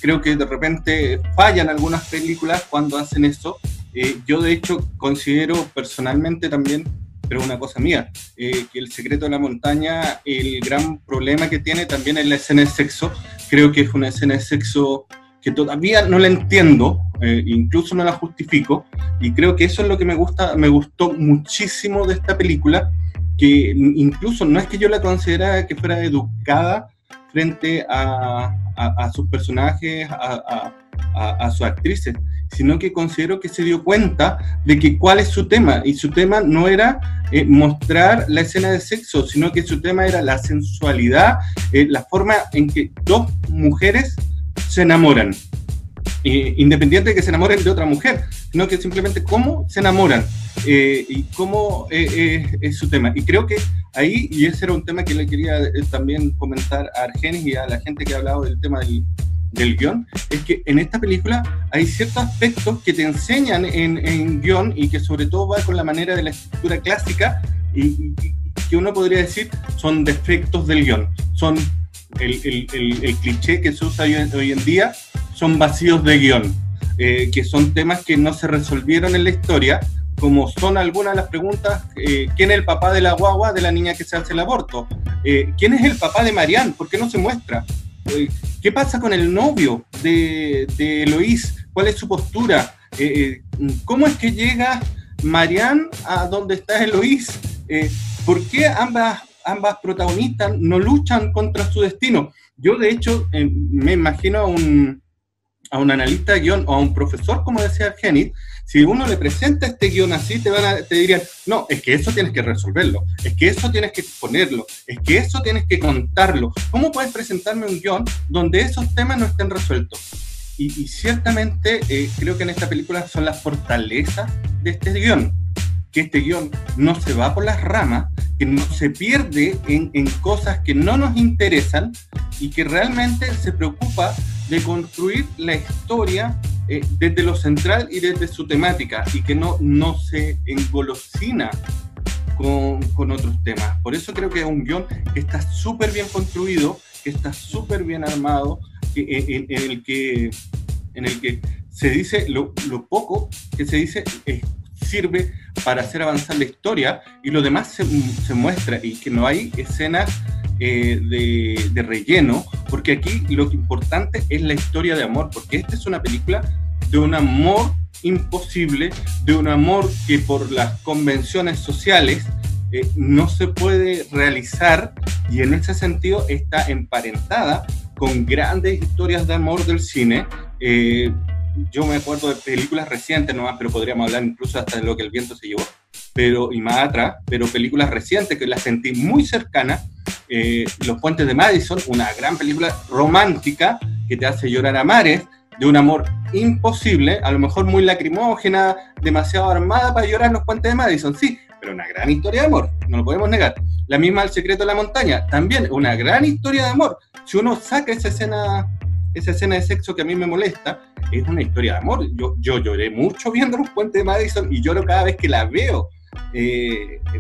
Creo que de repente fallan algunas películas cuando hacen eso. Yo de hecho considero personalmente también, pero una cosa mía, que El secreto de la montaña, el gran problema que tiene también es la escena de sexo. Creo que es una escena de sexo que todavía no la entiendo, incluso no la justifico, y creo que eso es lo que me gustó muchísimo de esta película, que incluso no es que yo la considerara que fuera educada frente a sus personajes, a sus actrices, sino que considero que se dio cuenta de que cuál es su tema, y su tema no era mostrar la escena de sexo, sino que su tema era la sensualidad, la forma en que dos mujeres se enamoran, independiente de que se enamoren de otra mujer, sino que simplemente cómo se enamoran, y cómo es su tema. Y creo que ahí, y ese era un tema que le quería también comentar a Argenis y a la gente que ha hablado del tema del guión, es que en esta película hay ciertos aspectos que te enseñan en guión y que sobre todo va con la manera de la escritura clásica y que uno podría decir son defectos del guión, son el cliché que se usa hoy en día, son vacíos de guión, que son temas que no se resolvieron en la historia, como son algunas de las preguntas, ¿quién es el papá de la guagua de la niña que se hace el aborto? ¿Quién es el papá de Marianne? ¿Por qué no se muestra? ¿Qué pasa con el novio de Eloís? ¿Cuál es su postura? ¿Cómo es que llega Marianne a donde está Eloís? ¿Por qué ambas protagonistas no luchan contra su destino? Yo, de hecho, me imagino a un analista de guión o a un profesor, como decía Argenis, si uno le presenta este guión así, te dirían, no, es que eso tienes que resolverlo, es que eso tienes que exponerlo, es que eso tienes que contarlo. ¿Cómo puedes presentarme un guión donde esos temas no estén resueltos? Y ciertamente creo que en esta película son las fortalezas de este guión. que este guión no se va por las ramas, que no se pierde en cosas que no nos interesan y que realmente se preocupa de construir la historia desde lo central y desde su temática, y que no se engolosina con otros temas. Por eso creo que es un guión que está súper bien construido, que está súper bien armado, en el que se dice lo poco que se dice sirve para hacer avanzar la historia, y lo demás se muestra, y que no hay escenas de relleno, porque aquí lo importante es la historia de amor, porque esta es una película de un amor imposible, de un amor que por las convenciones sociales no se puede realizar, y en ese sentido está emparentada con grandes historias de amor del cine. Yo me acuerdo de películas recientes nomás, pero podríamos hablar incluso hasta de Lo que el viento se llevó, y más atrás, pero películas recientes que las sentí muy cercanas. Los puentes de Madison, una gran película romántica que te hace llorar a mares, de un amor imposible, a lo mejor muy lacrimógena, demasiado armada para llorar en los puentes de Madison, sí, pero una gran historia de amor, no lo podemos negar. La misma El secreto de la montaña, también una gran historia de amor. Si uno saca esa escena de sexo que a mí me molesta, es una historia de amor. Yo lloré mucho viendo los puentes de Madison, y lloro cada vez que la veo.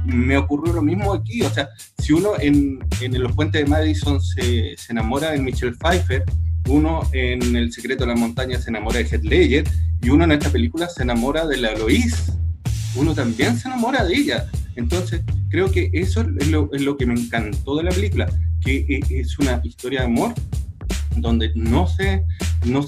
Me ocurrió lo mismo aquí. O sea, si uno en los puentes de Madison se enamora de Michelle Pfeiffer, uno en El secreto de la montaña se enamora de Heath Ledger, y uno en esta película se enamora de la Eloise. Uno también se enamora de ella. Entonces creo que eso es lo que me encantó de la película, que es una historia de amor donde no se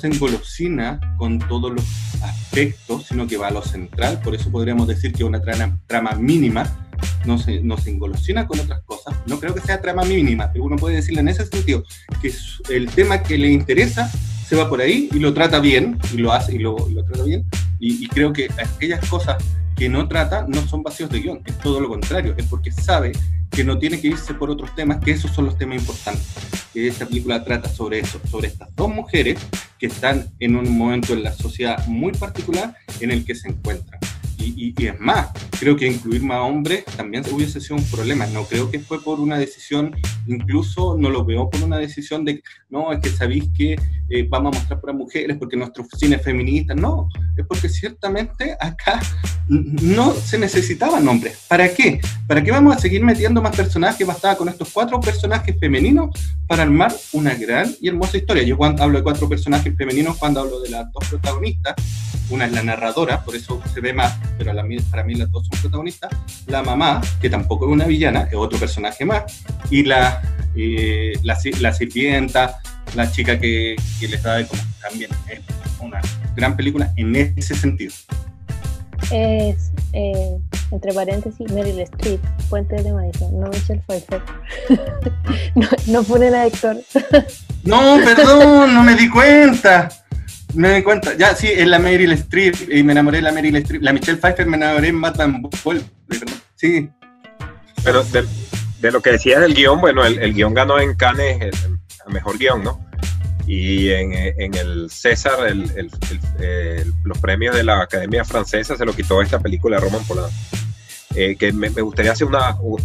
engolosina con todos los aspectos, sino que va a lo central. Por eso podríamos decir que es una trama mínima, no se engolosina con otras cosas. No creo que sea trama mínima, pero uno puede decirle en ese sentido que el tema que le interesa se va por ahí y lo trata bien, y lo hace y lo trata bien, y creo que aquellas cosas que no trata no son vacíos de guión, es todo lo contrario, es porque sabe que no tiene que irse por otros temas, que esos son los temas importantes. Esta película trata sobre eso, sobre estas dos mujeres que están en un momento en la sociedad muy particular en el que se encuentran. Y es más, creo que incluir más hombres también hubiese sido un problema. No creo que fue por una decisión, incluso no lo veo por una decisión de, no, es que sabéis que vamos a mostrar para mujeres porque nuestro cine es feminista. No, es porque ciertamente acá no se necesitaban hombres. ¿Para qué? ¿Para qué vamos a seguir metiendo más personajes? Bastaba con estos 4 personajes femeninos para armar una gran y hermosa historia. Yo cuando hablo de 4 personajes femeninos, cuando hablo de las 2 protagonistas, una es la narradora, por eso se ve más, pero para mí las 2 son protagonistas. La mamá, que tampoco es una villana, es otro personaje más, y la sirvienta, la chica que les da de comer. También es una gran película en ese sentido. Es, entre paréntesis, Meryl Streep, Puentes de Madison, no Michelle Pfeiffer. no ponen a Héctor. No, perdón, no me di cuenta. Ya, sí, es la Meryl Streep, y me enamoré de la Meryl Streep. La Michelle Pfeiffer me enamoré en Madame Ball, sí. Pero de lo que decías del guión, bueno, el guión ganó en Cannes el mejor guión, ¿no? Y en el César, los premios de la Academia Francesa se lo quitó esta película de Roman Polanski. Que me gustaría hacer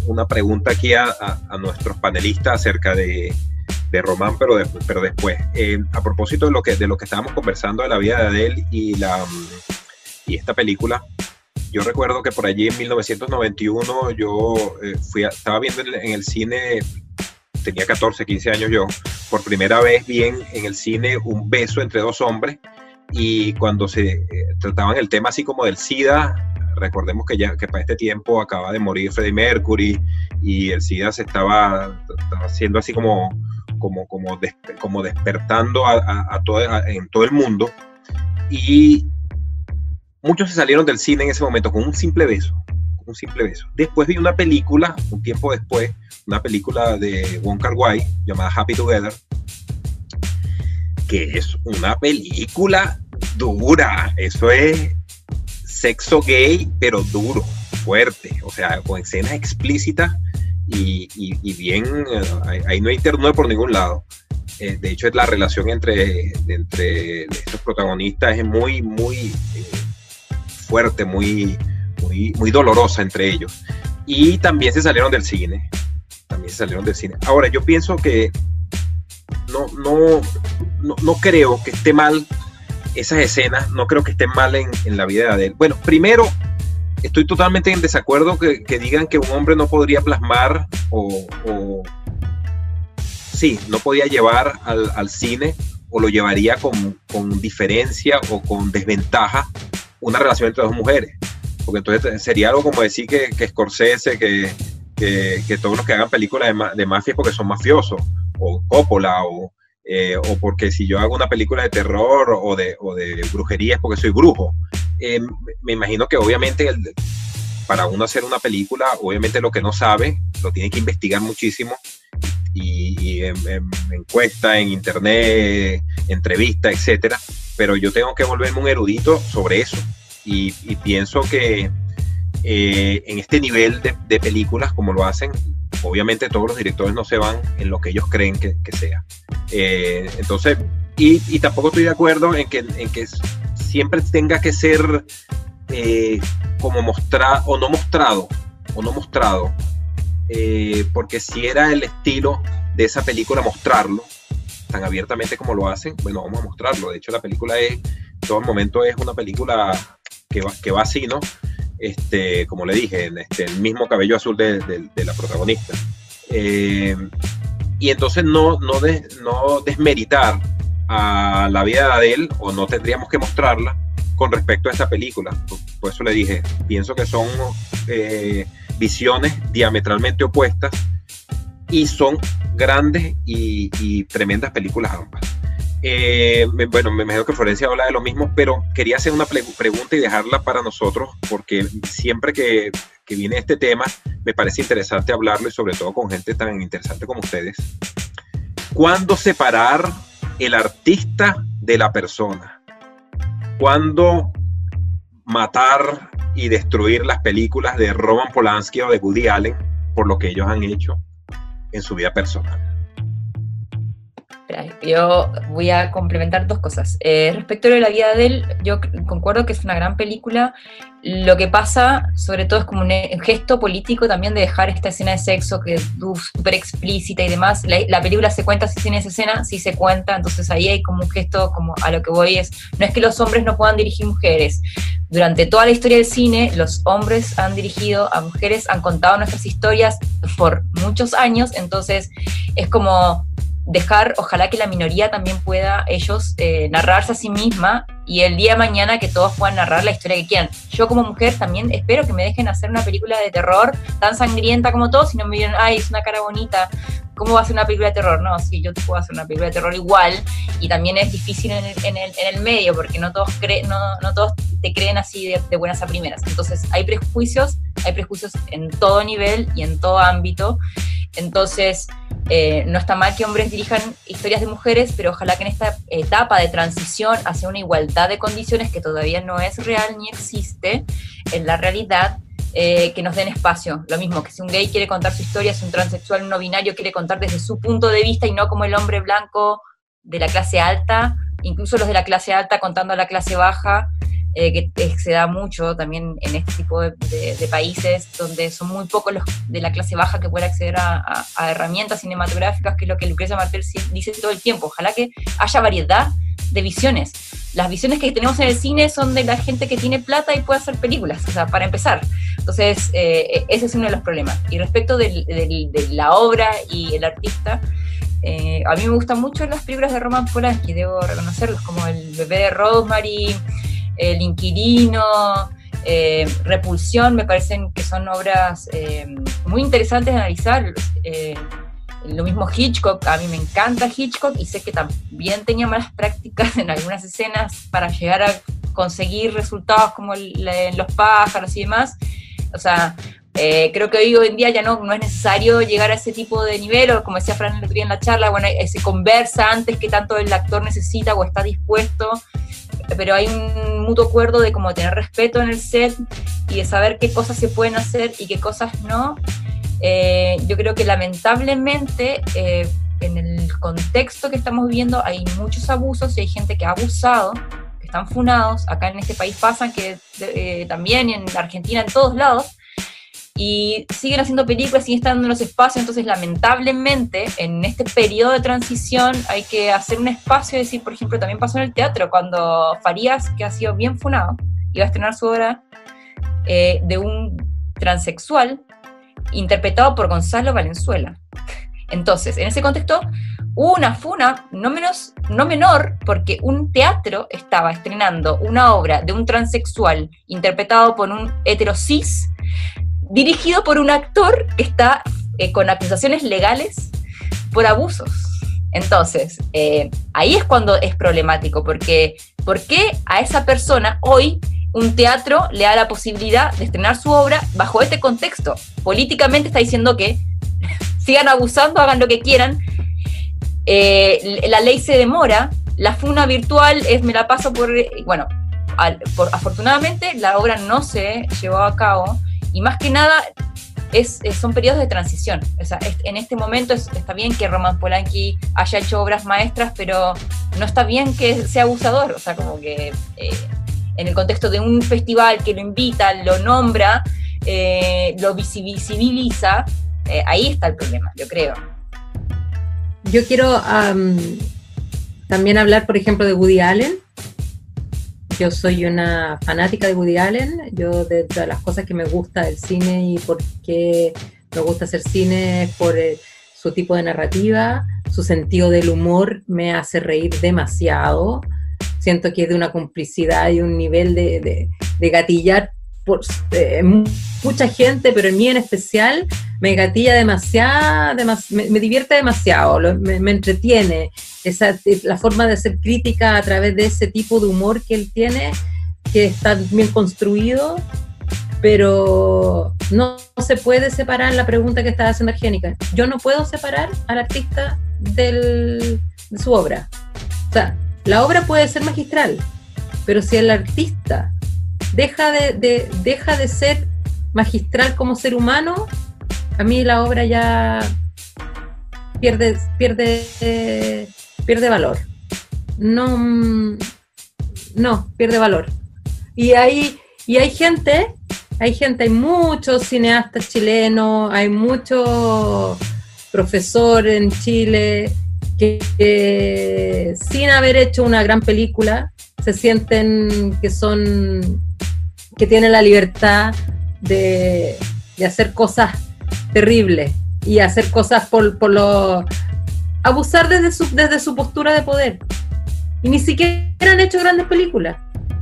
una pregunta aquí a nuestros panelistas acerca de Roman, pero después. A propósito de lo que estábamos conversando de la vida de Adele y esta película, yo recuerdo que por allí en 1991 yo estaba viendo en el cine, tenía 14, 15 años yo, por primera vez vi en el cine un beso entre 2 hombres, y cuando se trataban el tema así como del SIDA, recordemos que para este tiempo acaba de morir Freddie Mercury, y el SIDA se estaba haciendo así como despertando en todo el mundo, y muchos se salieron del cine en ese momento con un simple beso. Después vi una película, un tiempo después, una película de Wong Kar-wai llamada Happy Together, que es una película dura. Eso es sexo gay, pero duro, fuerte, o sea, con escenas explícitas y bien, ahí no hay ternura por ningún lado. De hecho, la relación entre estos protagonistas es muy fuerte, muy muy dolorosa entre ellos. Y también se salieron del cine. Ahora, yo pienso que no creo que esté mal esas escenas, no creo que estén mal en la vida de Adele. Bueno, primero, estoy totalmente en desacuerdo que digan que un hombre no podría plasmar no podía llevar al cine, o lo llevaría con diferencia o con desventaja una relación entre dos mujeres. Porque entonces sería algo como decir que Scorsese, que todos los que hagan películas de mafia es porque son mafiosos, o Coppola, o porque si yo hago una película de terror o de brujería es porque soy brujo. Me imagino que obviamente para uno hacer una película, obviamente lo que no sabe lo tiene que investigar muchísimo, y en encuesta, en internet, entrevista, etcétera. Pero yo tengo que volverme un erudito sobre eso, y pienso que en este nivel de películas como lo hacen, obviamente todos los directores no se van en lo que ellos creen que sea. Entonces, y tampoco estoy de acuerdo en que siempre tenga que ser como mostrado o no mostrado, porque si era el estilo de esa película mostrarlo tan abiertamente como lo hacen, bueno, vamos a mostrarlo. De hecho, la película todo el momento es una película que va así, ¿no? Como le dije, el mismo cabello azul de la protagonista. Y entonces no desmeritar a la vida de Adele, o no tendríamos que mostrarla con respecto a esta película. Por eso le dije, pienso que son visiones diametralmente opuestas, y son grandes y tremendas películas ambas. Bueno, me imagino que Florencia habla de lo mismo, pero quería hacer una pregunta y dejarla para nosotros, porque siempre que viene este tema me parece interesante hablarlo, y sobre todo con gente tan interesante como ustedes. ¿Cuándo separar el artista de la persona? ¿Cuándo matar y destruir las películas de Roman Polanski o de Woody Allen por lo que ellos han hecho en su vida personal? Yo voy a complementar dos cosas. Respecto a lo de la vida de él, yo concuerdo que es una gran película. Lo que pasa, sobre todo, es como un gesto político también de dejar esta escena de sexo que es súper explícita y demás. La película se cuenta si tiene esa escena, sí se cuenta, entonces ahí hay como un gesto, como a lo que voy no es que los hombres no puedan dirigir mujeres. Durante toda la historia del cine, los hombres han dirigido a mujeres, han contado nuestras historias por muchos años, entonces es como dejar, ojalá que la minoría también pueda ellos narrarse a sí misma, y el día de mañana que todos puedan narrar la historia que quieran. Yo como mujer también espero que me dejen hacer una película de terror tan sangrienta como todos, y no me digan, ay, es una cara bonita, ¿cómo va a ser una película de terror? No, sí, yo puedo hacer una película de terror igual, y también es difícil en el medio, porque no todos te creen así de buenas a primeras. Entonces hay prejuicios en todo nivel y en todo ámbito. Entonces no está mal que hombres dirijan historias de mujeres, pero ojalá que en esta etapa de transición hacia una igualdad de condiciones, que todavía no es real ni existe en la realidad, que nos den espacio. Lo mismo que si un gay quiere contar su historia, si un transexual no binario quiere contar desde su punto de vista y no como el hombre blanco de la clase alta, incluso los de la clase alta contando a la clase baja, que se da mucho también en este tipo de países donde son muy pocos los de la clase baja que pueden acceder a herramientas cinematográficas, que es lo que Lucrecia Martel dice todo el tiempo. Ojalá que haya variedad de visiones. Las visiones que tenemos en el cine son de la gente que tiene plata y puede hacer películas, o sea, para empezar. Entonces, ese es uno de los problemas. Y respecto de la obra y el artista, a mí me gustan mucho las películas de Roman Polanski, debo reconocerlos, como El bebé de Rosemary, El inquilino, Repulsión. Me parecen que son obras muy interesantes de analizar. Lo mismo Hitchcock, a mí me encanta Hitchcock, y sé que también tenía malas prácticas en algunas escenas para llegar a conseguir resultados como los pájaros y demás. O sea, creo que hoy en día ya no es necesario llegar a ese tipo de nivel, o como decía Fran el otro día en la charla, bueno, se conversa antes que tanto el actor necesita o está dispuesto, pero hay un mutuo acuerdo de como tener respeto en el set y de saber qué cosas se pueden hacer y qué cosas no. Yo creo que lamentablemente en el contexto que estamos viviendo hay muchos abusos y hay gente que ha abusado, que están funados, acá en este país pasan, que también en Argentina, en todos lados, y siguen haciendo películas, siguen estando en los espacios. Entonces lamentablemente en este periodo de transición hay que hacer un espacio, es decir, por ejemplo, también pasó en el teatro, cuando Farías, que ha sido bien funado, iba a estrenar su obra de un transexual interpretado por Gonzalo Valenzuela. Entonces, en ese contexto, hubo una funa no menor, porque un teatro estaba estrenando una obra de un transexual interpretado por un heterosis, dirigido por un actor que está con acusaciones legales por abusos. Entonces, ahí es cuando es problemático, porque ¿por qué a esa persona hoy un teatro le da la posibilidad de estrenar su obra bajo este contexto? Políticamente está diciendo que sigan abusando, hagan lo que quieran, la ley se demora, la funa virtual me la paso por... Bueno, afortunadamente la obra no se llevó a cabo, y más que nada son periodos de transición. O sea, en este momento está bien que Roman Polanski haya hecho obras maestras, pero no está bien que sea abusador. O sea, como que en el contexto de un festival que lo invita, lo nombra, lo visibiliza, ahí está el problema, yo creo. Yo quiero también hablar, por ejemplo, de Woody Allen. Yo soy una fanática de Woody Allen. Yo, de las cosas que me gusta del cine y por qué me gusta hacer cine, es por su tipo de narrativa, su sentido del humor me hace reír demasiado. Siento que es de una complicidad y un nivel de gatillar por mucha gente, pero en mí en especial me gatilla demasiado, me divierte demasiado, me entretiene. La forma de hacer crítica a través de ese tipo de humor que él tiene, que está bien construido, pero no se puede separar la pregunta que estaba haciendo Argénica. Yo no puedo separar al artista de su obra. O sea, la obra puede ser magistral, pero si el artista deja de ser magistral como ser humano, a mí la obra ya pierde valor. No, pierde valor. Y hay gente, hay muchos cineastas chilenos, hay muchos profesores en Chile que sin haber hecho una gran película se sienten que tienen la libertad de hacer cosas terribles y hacer cosas abusar desde su postura de poder, y ni siquiera han hecho grandes películas.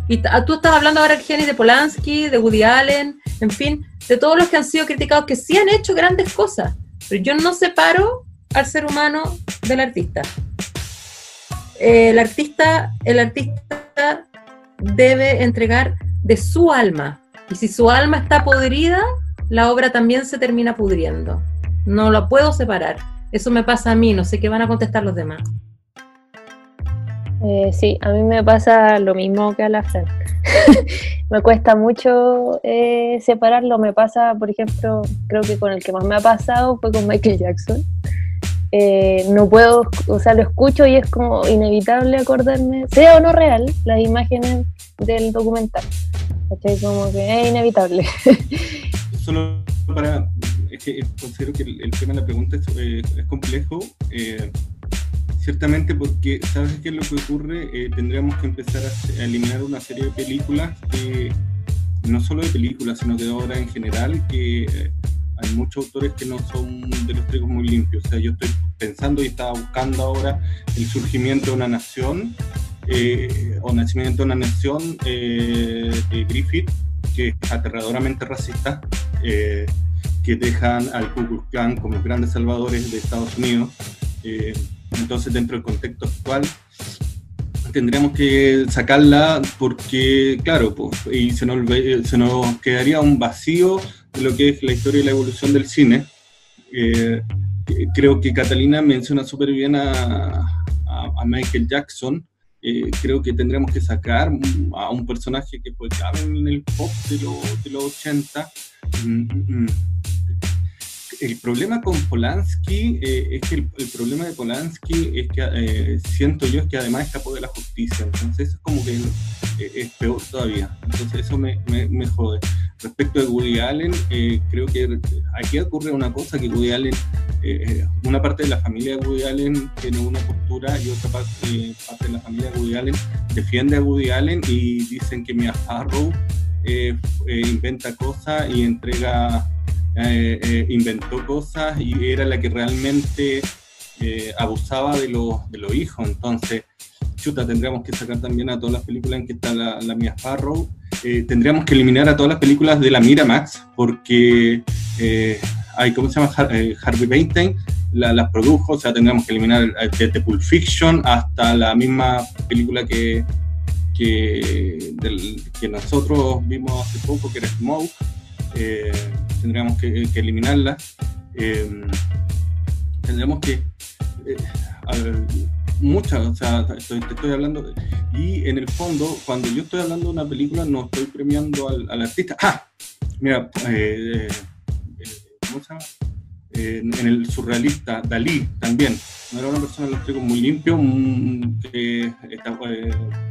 Y tú estás hablando ahora, Argenis, de Polanski, de Woody Allen, en fin, de todos los que han sido criticados, que sí han hecho grandes cosas, pero yo no separo al ser humano del artista. El artista debe entregar de su alma, y si su alma está podrida, la obra también se termina pudriendo. No la puedo separar. Eso me pasa a mí, no sé qué van a contestar los demás. Sí, a mí me pasa lo mismo que a la Fran. Me cuesta mucho separarlo. Me pasa, por ejemplo, creo que con el que más me ha pasado fue con Michael Jackson. No puedo, o sea, lo escucho y es como inevitable acordarme, sea o no real, las imágenes del documental. ¿Cachai? Como que es inevitable. Solo es que considero que el tema de la pregunta es complejo, ciertamente porque, ¿sabes qué es lo que ocurre? Tendríamos que empezar a eliminar una serie de películas, no solo de películas, sino de obras en general, que hay muchos autores que no son de los trigos muy limpios. O sea, yo estoy pensando y estaba buscando ahora el surgimiento de una nación, o nacimiento de una nación, de Griffith, que es aterradoramente racista, que dejan al Ku Klux Klan como los grandes salvadores de Estados Unidos. Entonces, dentro del contexto actual, tendríamos que sacarla porque, claro, pues, y se nos quedaría un vacío de lo que es la historia y la evolución del cine. Creo que Catalina menciona súper bien a Michael Jackson. Creo que tendríamos que sacar a un personaje que fue clave en el pop de los 80. El problema con Polanski es que el problema de Polanski es que siento yo es que además escapó de la justicia. Entonces es como que es peor todavía. Entonces eso me jode. Respecto de Woody Allen, creo que aquí ocurre una cosa, que Woody Allen, una parte de la familia de Woody Allen tiene una postura y otra parte de la familia de Woody Allen defiende a Woody Allen y dicen que Mia Farrow inventa cosas y inventó cosas y era la que realmente abusaba de los hijos. Entonces, chuta, tendríamos que sacar también a todas las películas en que está la Mia Farrow. Tendríamos que eliminar a todas las películas de la Miramax, porque ¿cómo se llama? Harvey Weinstein las produjo. O sea, tendríamos que eliminar desde Pulp Fiction hasta la misma película que nosotros vimos hace poco, que era Smoke. Tendríamos que eliminarla. Tendríamos que muchas, o sea, te estoy hablando, y en el fondo, cuando yo estoy hablando de una película, no estoy premiando al artista. Mira, ¿cómo se llama? En el surrealista, Dalí también, no era una persona de los muy limpio,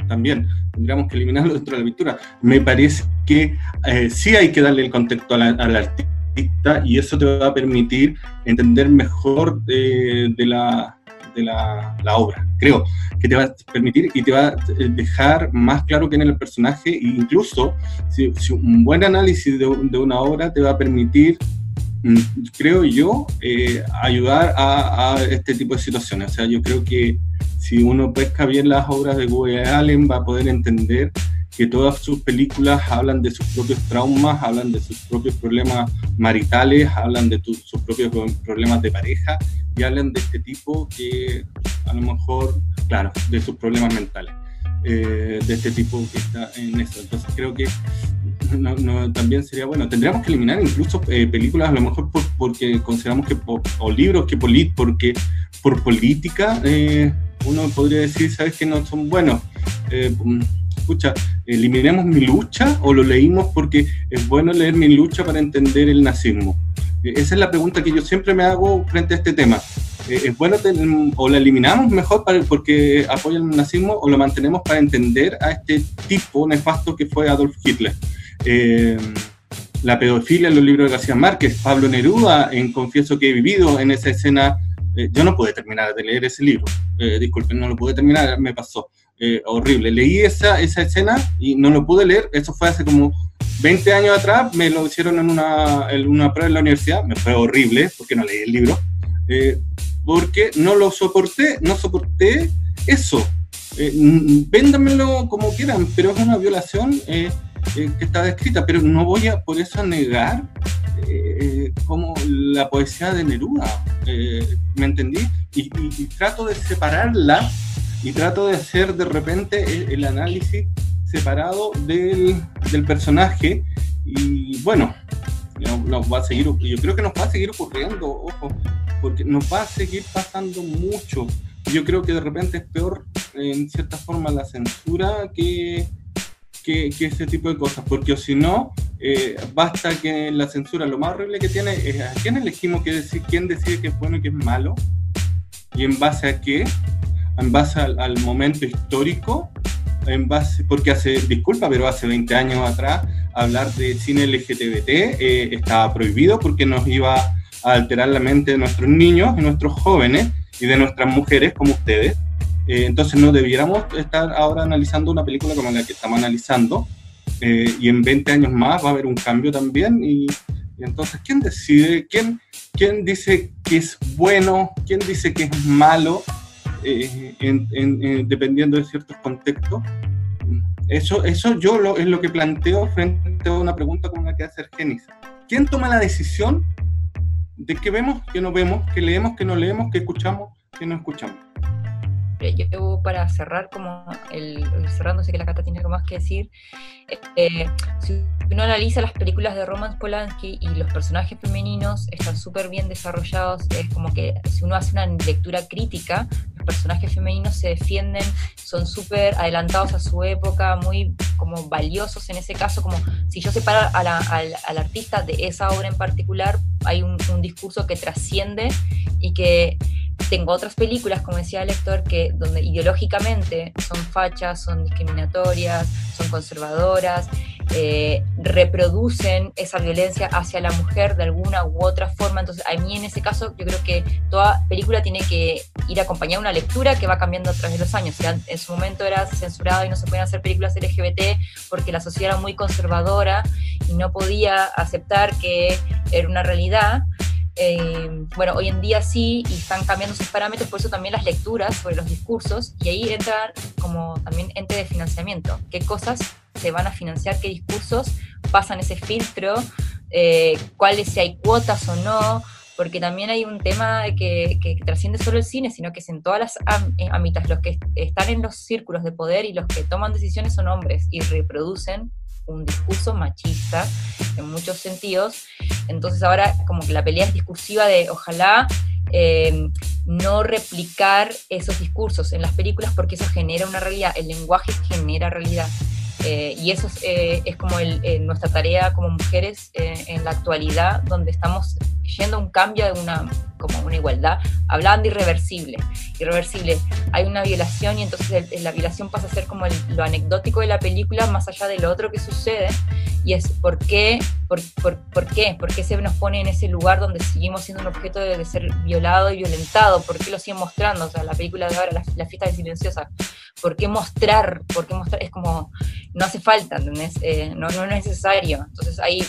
también tendríamos que eliminarlo dentro de la pintura. Me parece que sí hay que darle el contexto al artista, y eso te va a permitir entender mejor de la obra. Creo que te va a permitir y te va a dejar más claro quién es el personaje, e incluso si un buen análisis de una obra te va a permitir, creo yo, ayudar a este tipo de situaciones. O sea, yo creo que si uno pesca bien las obras de Woody Allen, va a poder entender que todas sus películas hablan de sus propios traumas, hablan de sus propios problemas maritales, hablan de sus propios problemas de pareja, y hablan de este tipo que a lo mejor, claro, de sus problemas mentales, de este tipo que está en eso. Entonces creo que también sería bueno. Tendríamos que eliminar incluso películas, a lo mejor porque consideramos que, o libros que porque por política uno podría decir, ¿sabes qué? No son buenos. Escucha, eliminemos Mi Lucha, o lo leímos porque es bueno leer Mi Lucha para entender el nazismo. Esa es la pregunta que yo siempre me hago frente a este tema. ¿Es bueno o la eliminamos mejor porque apoya el nazismo, o lo mantenemos para entender a este tipo nefasto que fue Adolf Hitler? La pedofilia en los libros de García Márquez, Pablo Neruda, en Confieso que he vivido, en esa escena. Yo no pude terminar de leer ese libro, disculpen, no lo pude terminar, me pasó horrible. Leí esa escena y no lo pude leer. Eso fue hace como 20 años atrás, me lo hicieron en una prueba en la universidad, me fue horrible porque no leí el libro, porque no soporté eso. Véndamelo como quieran, pero es una violación que está descrita, pero no voy a por eso a negar como la poesía de Neruda, ¿me entendí? Y trato de separarla, y trato de hacer de repente el análisis separado del personaje, y bueno, nos va a seguir, yo creo que nos va a seguir ocurriendo, ojo, porque nos va a seguir pasando mucho. Yo creo que de repente es peor en cierta forma la censura que ese tipo de cosas, porque o si no, basta que la censura, lo más horrible que tiene es a quién elegimos quién decide qué es bueno y qué es malo, y en base a qué, en base al momento histórico, porque hace 20 años atrás hablar de cine LGBT estaba prohibido, porque nos iba a alterar la mente de nuestros niños y nuestros jóvenes y de nuestras mujeres como ustedes. Entonces no debiéramos estar ahora analizando una película como la que estamos analizando, y en 20 años más va a haber un cambio también, y entonces ¿quién decide? ¿Quién dice que es bueno? ¿Quién dice que es malo? Dependiendo de ciertos contextos. Eso yo es lo que planteo frente a una pregunta como la que hace Argenis. ¿Quién toma la decisión de qué vemos, qué no vemos, qué leemos, qué no leemos, qué escuchamos, qué no escuchamos? Yo, para cerrar, cerrando, sé que la Cata tiene algo más que decir. Si uno analiza las películas de Roman Polanski y los personajes femeninos están súper bien desarrollados, es como que si uno hace una lectura crítica, los personajes femeninos se defienden, son súper adelantados a su época, muy como valiosos en ese caso. Como si yo separo al artista de esa obra en particular, hay un discurso que trasciende y que tengo otras películas, como decía Héctor, que donde ideológicamente son fachas, son discriminatorias, son conservadoras, reproducen esa violencia hacia la mujer de alguna u otra forma. Entonces, a mí en ese caso, yo creo que toda película tiene que ir acompañada de una lectura que va cambiando a través de los años. O sea, en su momento era censurado y no se podían hacer películas LGBT porque la sociedad era muy conservadora y no podía aceptar que era una realidad. Bueno, hoy en día sí, y están cambiando sus parámetros, por eso también las lecturas sobre los discursos, y ahí entra como también ente de financiamiento, qué cosas se van a financiar, qué discursos pasan ese filtro, cuáles, si hay cuotas o no, porque también hay un tema que trasciende solo el cine, sino que es en todas las ámbitos. Los que están en los círculos de poder y los que toman decisiones son hombres y reproducen un discurso machista en muchos sentidos. Entonces ahora como que la pelea es discursiva de ojalá no replicar esos discursos en las películas, porque eso genera una realidad, el lenguaje genera realidad. Y eso es como nuestra tarea como mujeres en la actualidad, donde estamos yendo a un cambio de como una igualdad, hablaban de irreversible, hay una violación y entonces la violación pasa a ser como lo anecdótico de la película más allá de lo otro que sucede, y es ¿por qué se nos pone en ese lugar donde seguimos siendo un objeto de ser violado y violentado? ¿Por qué lo siguen mostrando? O sea, la película de ahora, la fiesta de silenciosa, ¿por qué mostrar? Es como, no hace falta, ¿entendés? No es necesario. Entonces ahí,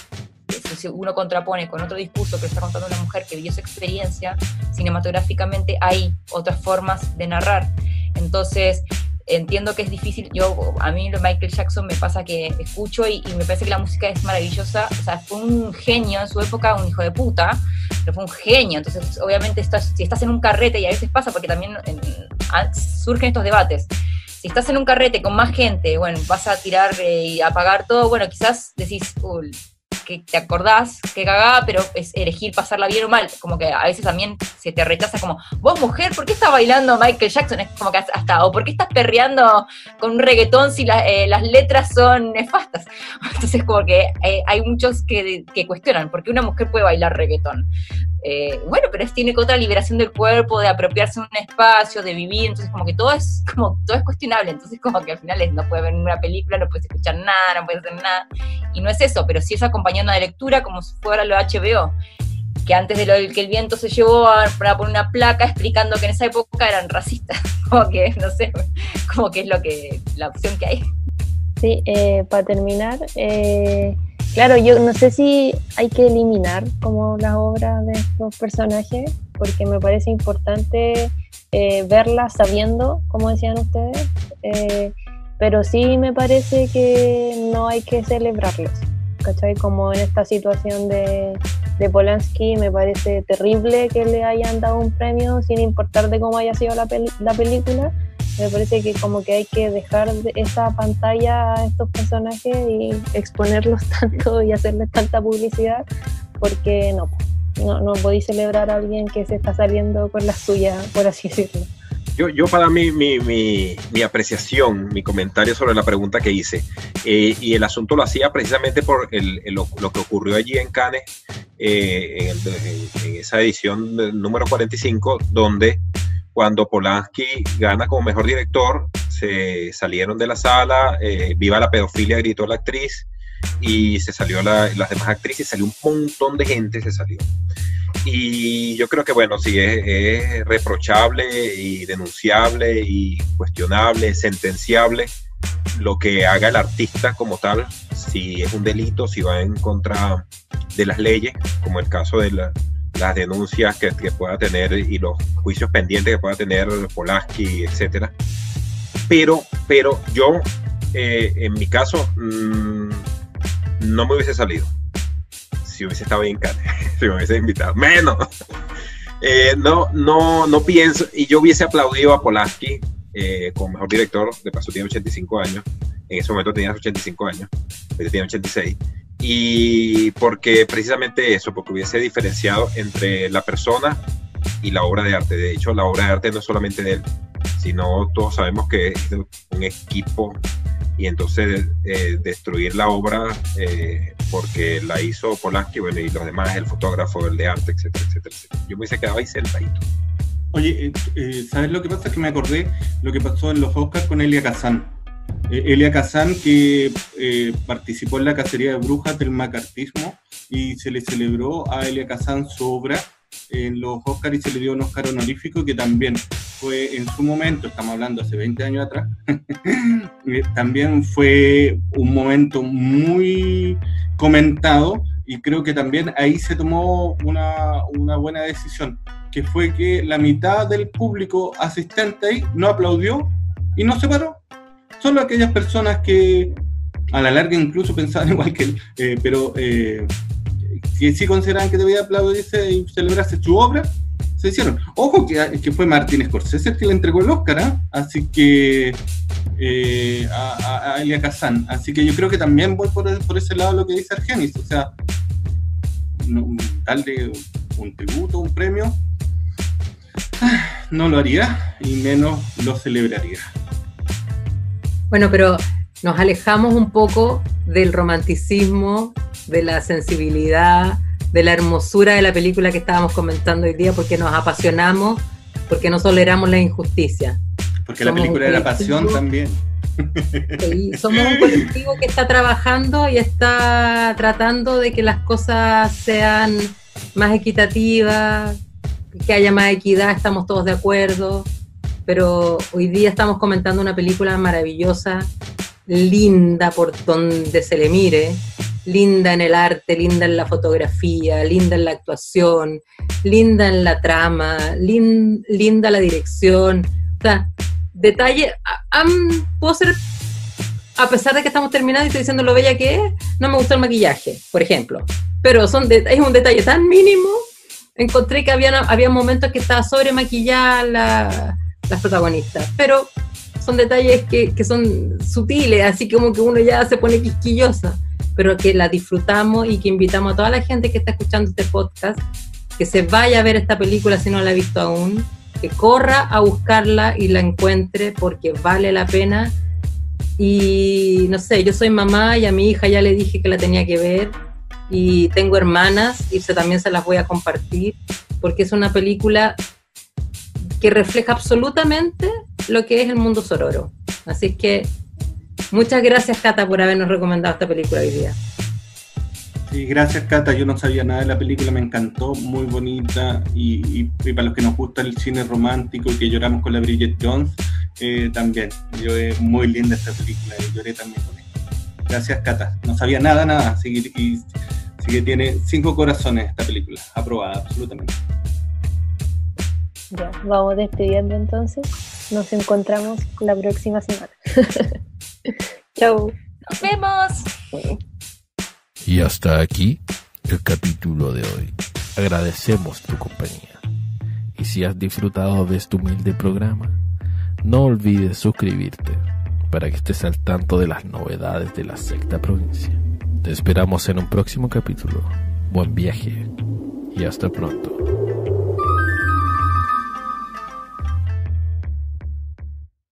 si uno contrapone con otro discurso que está contando una mujer que vivió su experiencia, cinematográficamente hay otras formas de narrar. Entonces, entiendo que es difícil. A mí Michael Jackson me pasa que escucho y me parece que la música es maravillosa. O sea, fue un genio en su época, un hijo de puta, pero fue un genio. Entonces, obviamente, si estás en un carrete, y a veces pasa porque también surgen estos debates. Si estás en un carrete con más gente, bueno, vas a tirar y apagar todo, bueno, quizás decís, que te acordás, que cagada, pero es elegir pasarla bien o mal, como que a veces también se te rechaza como, vos mujer, ¿por qué estás bailando Michael Jackson? Es como que hasta, o ¿por qué estás perreando con un reggaetón si las letras son nefastas? Entonces como que hay muchos que cuestionan, ¿por qué una mujer puede bailar reggaetón? Bueno, pero tiene otra liberación del cuerpo, de apropiarse de un espacio, de vivir, entonces como que todo es cuestionable, entonces como que al final no puedes ver una película, no puedes escuchar nada, no puedes hacer nada, y no es eso, pero sí es acompañando de lectura como si fuera lo de HBO, que antes de lo que el viento se llevó para poner una placa explicando que en esa época eran racistas, como que, no sé, como que es la opción que hay. Sí, para terminar, claro, yo no sé si hay que eliminar como las obras de estos personajes, porque me parece importante verlas sabiendo, como decían ustedes, pero sí me parece que no hay que celebrarlos, ¿cachai? Como en esta situación de Polanski, me parece terrible que le hayan dado un premio sin importar de cómo haya sido la película. Me parece que como que hay que dejar esa pantalla a estos personajes y exponerlos tanto y hacerles tanta publicidad, porque no podéis celebrar a alguien que se está saliendo con la suya, por así decirlo. Yo para mí, mi apreciación, mi comentario sobre la pregunta que hice, y el asunto lo hacía precisamente por lo que ocurrió allí en Cannes, en esa edición número 45, donde cuando Polanski gana como mejor director, se salieron de la sala, viva la pedofilia, gritó la actriz, y se salió las demás actrices, salió un montón de gente, se salió. Y yo creo que, bueno, sí, es reprochable y denunciable y cuestionable, sentenciable lo que haga el artista como tal, si es un delito, si va en contra de las leyes, como el caso de las denuncias que pueda tener y los juicios pendientes que pueda tener Polanski, etcétera. Pero yo, en mi caso, no me hubiese salido si hubiese estado en Cannes, si me hubiese invitado, menos. No pienso, y yo hubiese aplaudido a Polanski como mejor director. De paso tiene 85 años, en ese momento tenía 85 años, pero tiene 86, y porque precisamente eso, porque hubiese diferenciado entre la persona y la obra de arte. De hecho, la obra de arte no es solamente de él, sino todos sabemos que es un equipo, y entonces destruir la obra porque la hizo Polanski, bueno, y los demás, el fotógrafo, el de arte, etcétera, etcétera, etcétera. Yo me hubiese quedado ahí sentadito. Oye, ¿sabes lo que pasa? Es que me acordé lo que pasó en los Oscars con Elia Kazan. Elia Kazan, que participó en la cacería de brujas del macartismo, y se le celebró a Elia Kazan su obra en los Oscars y se le dio un Oscar honorífico, que también fue en su momento, estamos hablando hace 20 años atrás, también fue un momento muy comentado, y creo que también ahí se tomó una buena decisión, que fue que la mitad del público asistente ahí no aplaudió y no se paró. Solo aquellas personas que a la larga incluso pensaban igual que él, pero que sí consideraban que debía aplaudirse y celebrarse su obra, se hicieron. Ojo que fue Martin Scorsese el que le entregó el Oscar, ¿eh? Así que a Elia Kazan. Así que yo creo que también voy por ese lado lo que dice Argenis, o sea, darle un tributo, un premio, no lo haría y menos lo celebraría. Bueno, pero nos alejamos un poco del romanticismo, de la sensibilidad, de la hermosura de la película que estábamos comentando hoy día, porque nos apasionamos, porque no toleramos la injusticia. Porque la película era pasión también. Sí, somos un colectivo que está trabajando y está tratando de que las cosas sean más equitativas, que haya más equidad, estamos todos de acuerdo, pero hoy día estamos comentando una película maravillosa, linda por donde se le mire, linda en el arte, linda en la fotografía, linda en la actuación, linda en la trama, linda la dirección, o sea, detalle, puedo ser, a pesar de que estamos terminando y estoy diciendo lo bella que es, no me gustó el maquillaje, por ejemplo, pero es un detalle tan mínimo. Encontré que había momentos que estaba sobre maquillada las protagonistas, pero son detalles que son sutiles, así como que uno ya se pone quisquillosa, pero que la disfrutamos y que invitamos a toda la gente que está escuchando este podcast que se vaya a ver esta película si no la ha visto aún, que corra a buscarla y la encuentre porque vale la pena. Y no sé, yo soy mamá y a mi hija ya le dije que la tenía que ver, y tengo hermanas y también se las voy a compartir porque es una película que refleja absolutamente lo que es el mundo sororo. Así que muchas gracias, Cata, por habernos recomendado esta película hoy día. Sí, gracias, Cata. Yo no sabía nada de la película, me encantó, muy bonita, y para los que nos gusta el cine romántico y que lloramos con la Bridget Jones, también. Muy linda esta película y lloré también con ella. Gracias, Cata. No sabía nada, así que tiene 5 corazones esta película, aprobada absolutamente. Ya, vamos despidiendo entonces. Nos encontramos la próxima semana. Chau. ¡Nos vemos! Y hasta aquí el capítulo de hoy. Agradecemos tu compañía. Y si has disfrutado de este humilde programa, no olvides suscribirte para que estés al tanto de las novedades de la Sexta Provincia. Te esperamos en un próximo capítulo. Buen viaje y hasta pronto.